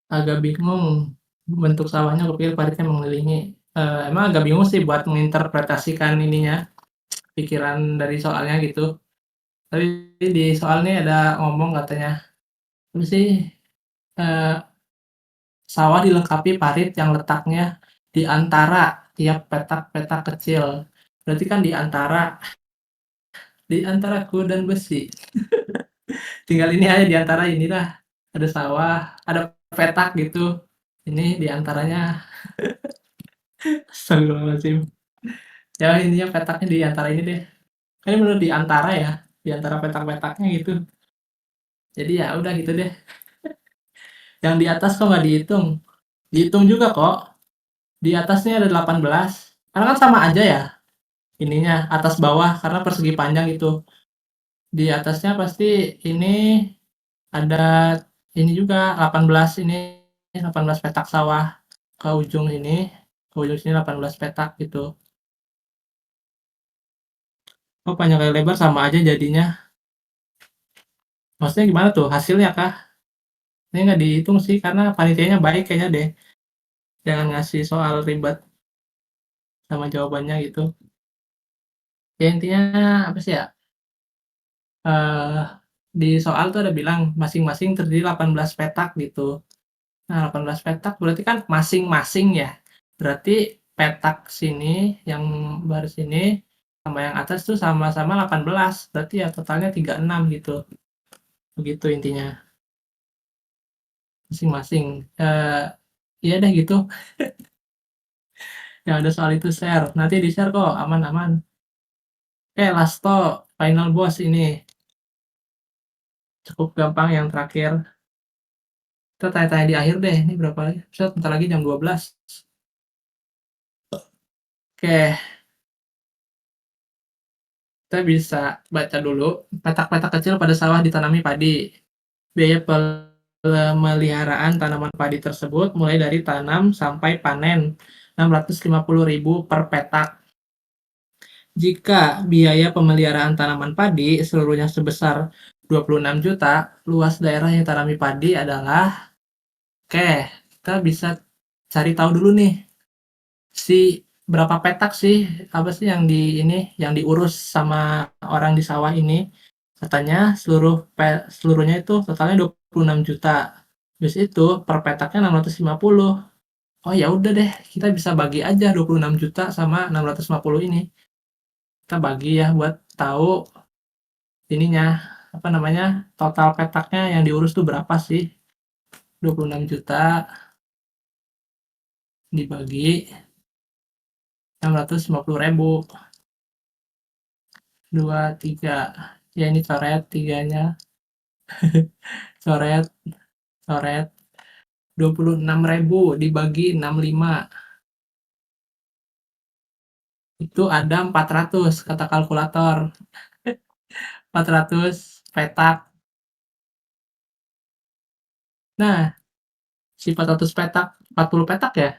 Agak bingung bentuk sawahnya, kupikir paritnya mengelilingi. Emang agak bingung sih buat menginterpretasikan ininya, pikiran dari soalnya gitu. Tapi di soalnya ada ngomong katanya, apa sih, eh, sawah dilengkapi parit yang letaknya di antara tiap petak-petak kecil. Berarti kan di antara kuda dan besi. Tinggal ini aja di antara inilah. Ada sawah, ada petak gitu. Ini di antaranya. Astagfirullahaladzim. Ya intinya petaknya di antara ini deh. Kan ini bener di antara ya, di antara petak-petaknya gitu. Jadi ya udah gitu deh. Yang di atas kok nggak dihitung? Dihitung juga kok. Di atasnya ada 18. Karena kan sama aja ya ininya, atas bawah karena persegi panjang gitu. Di atasnya pasti ini ada ini juga 18 ini, 18 petak sawah ke ujung ini, ke ujung sini 18 petak gitu. Oh, panjang kali lebar sama aja jadinya. Maksudnya gimana tuh? Hasilnya kah? Ini nggak dihitung sih, karena panitianya baik kayaknya deh. Jangan ngasih soal ribet sama jawabannya gitu. Ya intinya apa sih ya? eh di soal tuh ada bilang masing-masing terdiri 18 petak gitu. Nah, 18 petak berarti kan masing-masing ya. Berarti petak sini yang baris ini sama yang atas tuh sama-sama 18. Berarti ya totalnya 36 gitu. Begitu intinya. Masing-masing. Iya deh gitu. Yang ada soal itu share. Nanti di-share kok, aman-aman. Oke, lasto, final boss ini. Cukup gampang yang terakhir. Kita tanya-tanya di akhir deh. Ini berapa lagi? Bisa bentar lagi jam 12. Oke, kita bisa baca dulu. Petak-petak kecil pada sawah ditanami padi. Biaya pemeliharaan tanaman padi tersebut mulai dari tanam sampai panen 650.000 per petak. Jika biaya pemeliharaan tanaman padi seluruhnya sebesar 26 juta, luas daerah yang tanami padi adalah, oke, kita bisa cari tahu dulu nih, berapa petak sih, apa sih yang yang diurus sama orang di sawah ini. Katanya seluruhnya itu totalnya 26 juta. Terus itu per petaknya 650. Oh ya udah deh, kita bisa bagi aja 26 juta sama 650 ini. Kita bagi ya buat tahu ininya, apa namanya, total petaknya yang diurus tuh berapa sih. 26 juta dibagi 650.000. 23. Ya ini coret tiganya. Coret, coret. 26.000 dibagi 65. Itu ada 400 kata kalkulator. 400 petak. Nah, si 400 petak, 40 petak ya?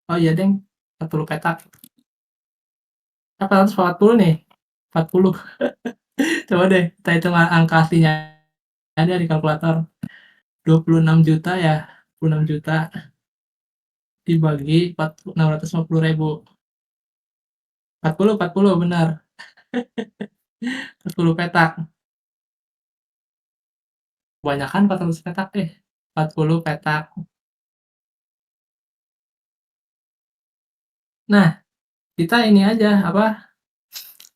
Oh iya, Deng. 40 petak. 440 nih. 40. Coba deh, kita hitung angka aslinya ada di kalkulator. 26 juta ya. 26 juta dibagi 650.000. 40 benar. 40 petak. Kebanyakan 400 petak deh. 40 petak. Nah, kita ini aja apa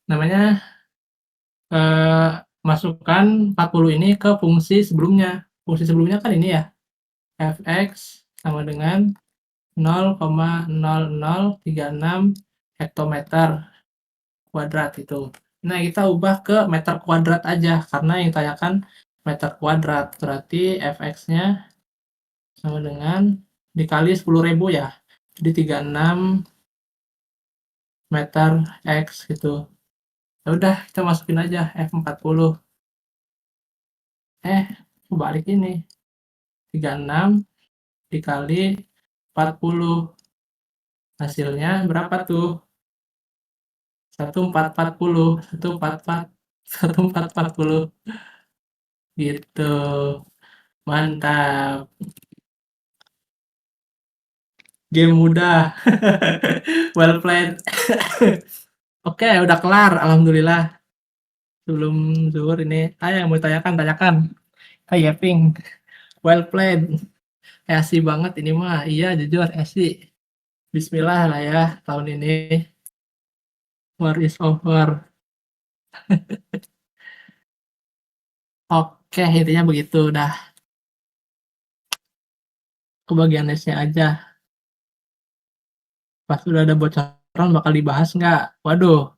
namanya, eee, masukkan 40 ini ke fungsi sebelumnya. Fungsi sebelumnya kan ini ya, f(x) sama dengan 0,0036 hektometer kuadrat itu. Nah, kita ubah ke meter kuadrat aja, karena yang ditanyakan meter kuadrat. Berarti f(x)-nya sama dengan dikali 10.000 ya. Jadi 36 meter X gitu. Ya udah, kita masukin aja F40. Kebalik ini. 36 dikali 40. Hasilnya berapa tuh? 1440. 1440. 1440. Gitu. Mantap. Game mudah. Well played. Oke, udah kelar. Alhamdulillah. Sebelum zuhur ini. Yang mau ditanyakan, tanyakan. Hai, Ping. Well played. Asik banget ini mah. Iya, jujur asik. Bismillah lah ya tahun ini. War is over. Oke, intinya begitu. Dah, ke bagian nesnya aja. Pas udah ada bocoran bakal dibahas nggak? Waduh,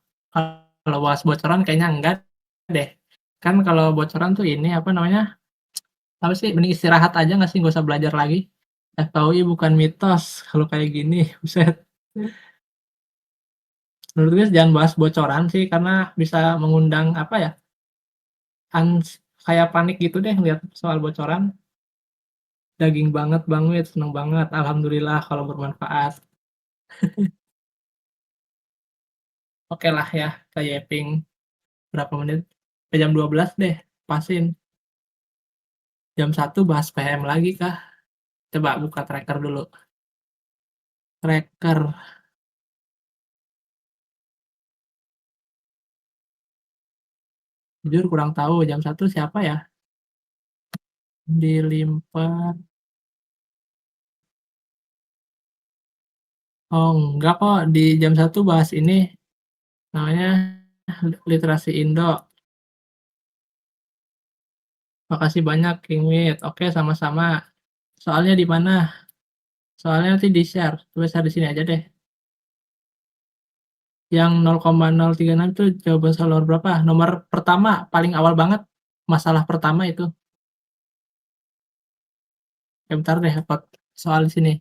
kalau bahas bocoran kayaknya enggak deh. Kan kalau bocoran tuh ini apa namanya? Apa sih? Mending istirahat aja nggak sih? Nggak usah belajar lagi. FKUI bukan mitos. Kalau kayak gini, buset. Menurut gue jangan bahas bocoran sih, karena bisa mengundang apa ya? Kayak panik gitu deh lihat soal bocoran. Daging banget Bang Wit, seneng banget. Alhamdulillah kalau bermanfaat. Oke lah ya, Taiping berapa menit? Sampai jam 12 deh, pasin. Jam 1 bahas PM lagi kah? Coba buka tracker dulu. Tracker, jujur kurang tahu jam 1 siapa ya? Dilimpah. Oh enggak kok, di jam 1 bahas ini, namanya literasi Indo. Makasih banyak King Wit. Oke, sama-sama. Soalnya di mana? Soalnya nanti di-share. Coba share di sini aja deh. Yang 0,036 itu jawaban soal nomor berapa? Nomor pertama, paling awal banget. Masalah pertama itu. Bentar deh, upload soal di sini.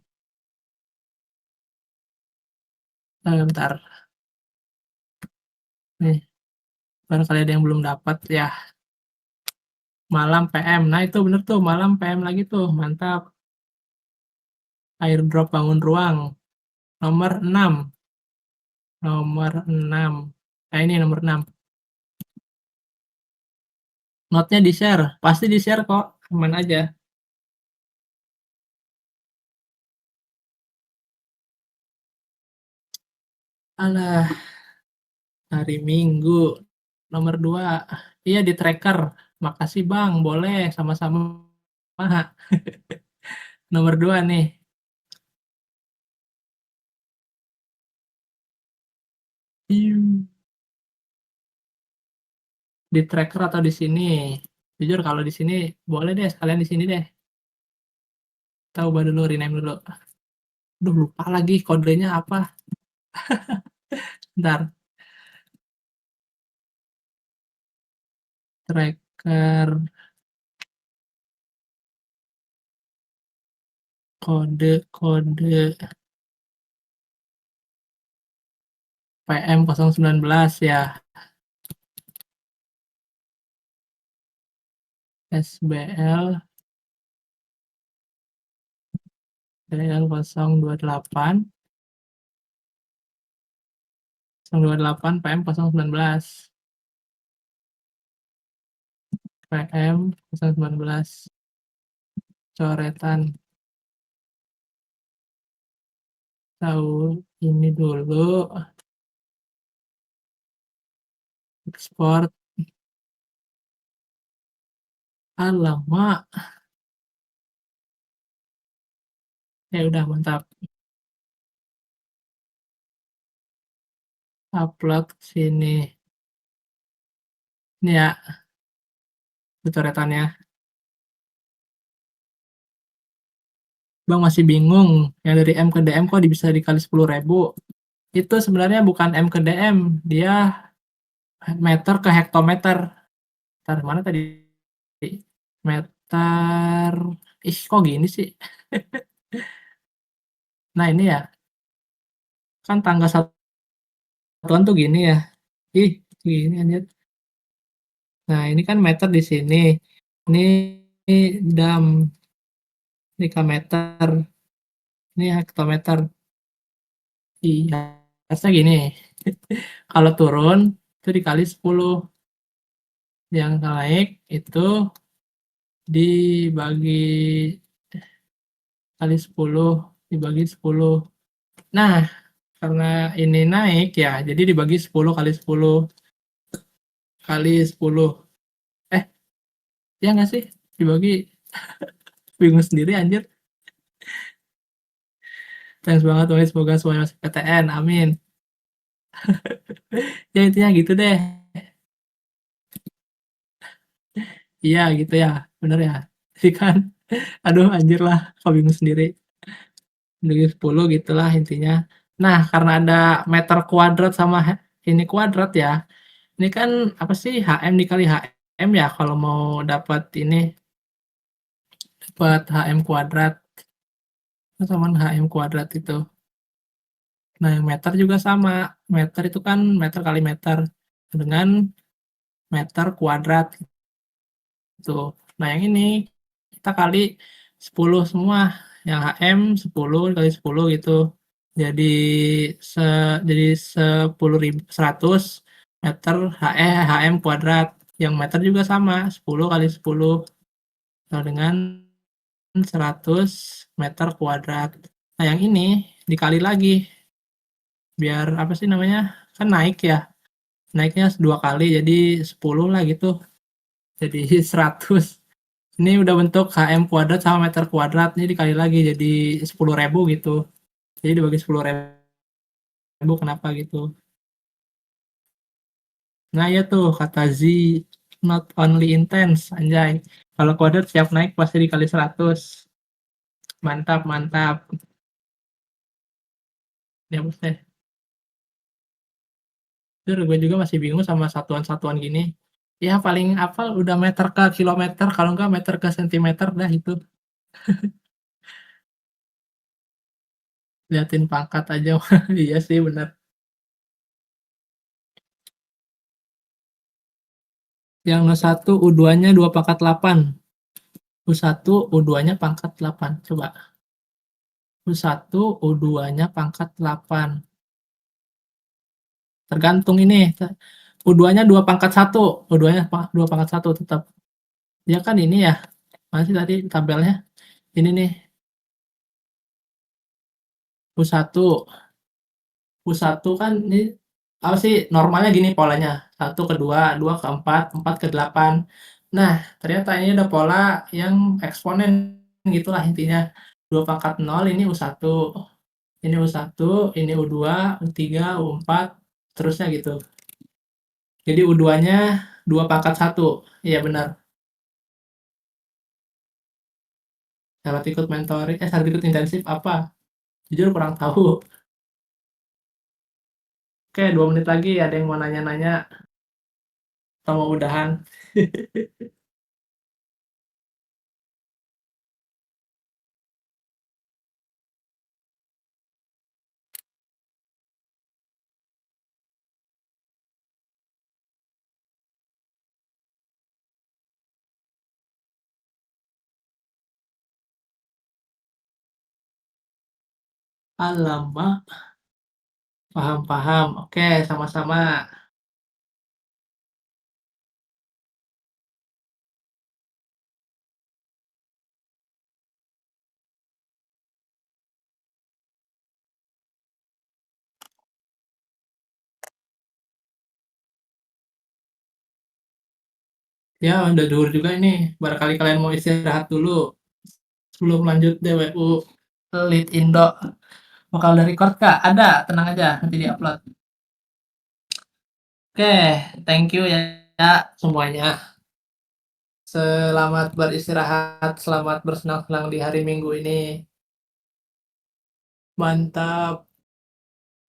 Bentar. Nih, barangkali ada yang belum dapat ya. Malam PM. Nah, itu bener tuh, malam PM lagi tuh. Mantap. Airdrop bangun ruang. Nomor 6. Nomor 6. Nah, ini nomor 6. Note-nya di-share. Pasti di-share kok. Aman aja. Alah, hari Minggu. Nomor 2. Iya, di tracker. Makasih Bang, boleh sama-sama. Nomor 2 nih. Di tracker atau di sini? Jujur kalau di sini boleh deh sekalian di sini deh. Kita ubah dulu, rename dulu. Duh, lupa lagi kodenya apa. Bentar. Tracker kode PM 019 ya. SBL 028 028 PM 019 PM 019 coretan. Tahu ini dulu, ekspor. Alamak. Ya udah mantap. Upload ke sini. Ini ya, coretannya. Bang masih bingung, yang dari M ke DM kok bisa dikali 10.000? Itu sebenarnya bukan M ke DM, dia meter ke hektometer. Ntar mana tadi? Meter. Ih, kok gini sih? Nah ini ya, kan tanggal satuan tuh gini ya. Ih, gini anjir. Nah ini kan meter di sini. Ini dam, ini meter, ini hektometer. Iya, harusnya gini. Kalau turun itu dikali 10. Yang naik itu dibagi kali 10, dibagi 10. Nah, karena ini naik ya, jadi dibagi 10 kali 10 kali 10. Eh, ya nggak sih? Dibagi, bingung sendiri anjir. Thanks banget, Wahid. Semoga semuanya masuk PTN. Amin. Ya intinya gitu deh. Iya gitu ya, bener ya. Jadi kan, aduh anjir lah, kok bingung sendiri. Dibagi 10 gitulah intinya. Nah, karena ada meter kuadrat sama ini kuadrat ya, ini kan apa sih HM dikali HM ya kalau mau dapat ini, dapat HM kuadrat sama HM kuadrat itu. Nah, yang meter juga sama. Meter itu kan meter kali meter dengan meter kuadrat gitu. Nah, yang ini kita kali 10 semua. Yang HM 10 kali 10 gitu. Jadi se jadi 10.100 meter HM kuadrat. Yang meter juga sama, 10 kali 10 sama dengan 100 meter kuadrat. Nah, yang ini dikali lagi biar apa sih namanya? Kan naik ya. Naiknya 2 kali jadi 10 lah gitu. Jadi 100. Ini udah bentuk HM kuadrat sama meter kuadrat, ini dikali lagi jadi 10.000 gitu. Jadi dibagi 10.000 kenapa gitu. Nah ya tuh kata Z, not only intense, anjay. Kalau kuadrat siap naik pasti dikali 100. Mantap, mantap. Ya bos deh. Jujur gue juga masih bingung sama satuan-satuan gini. Ya paling hafal udah meter ke kilometer, kalau enggak meter ke sentimeter dah itu. Liatin pangkat aja. Iya sih bener. Yang satu U2-nya 2 pangkat 8. U1, U2-nya pangkat 8. Coba. U1, U2-nya pangkat 8. Tergantung ini. U2-nya 2 pangkat 1. U2-nya 2 pangkat 1 tetap. Ya kan ini ya. Mana sih tadi tabelnya? Ini nih. U1. U1 kan ini apa sih normalnya gini polanya. 1 ke 2, 2 ke 4, 4 ke 8. Nah, ternyata ini ada pola yang eksponen gitulah intinya. 2 pangkat 0 ini U1. Ini U1, ini U2, U3, U4, terusnya gitu. Jadi U2-nya 2 pangkat 1. Iya benar. Syarat ikut mentoring, syarat ikut intensif apa? Jujur kurang tahu. Oke, 2 menit lagi ada yang mau nanya-nanya atau mau udahan? Alamak, paham-paham. Oke, sama-sama. Ya, udah zuhur juga ini. Barangkali kalian mau istirahat dulu sebelum lanjut DWU Lead Indo. Bakal dari record Kak? Ada, tenang aja, nanti di-upload. Oke, thank you ya semuanya. Selamat beristirahat, selamat bersenang-senang di hari Minggu ini. Mantap.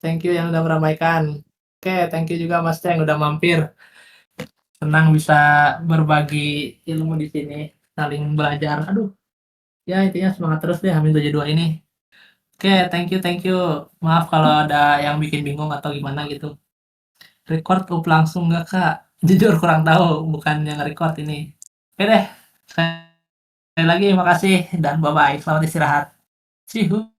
Thank you yang udah meramaikan. Oke, thank you juga Mas Ceng udah mampir. Senang bisa berbagi ilmu di sini, saling belajar. Aduh, ya intinya semangat terus deh Hamil 72 ini. Oke, thank you. Maaf kalau ada yang bikin bingung atau gimana gitu. Record up langsung nggak Kak? Jujur kurang tahu, bukan yang record ini. Oke deh, sekali lagi makasih dan bye-bye. Selamat istirahat. See you.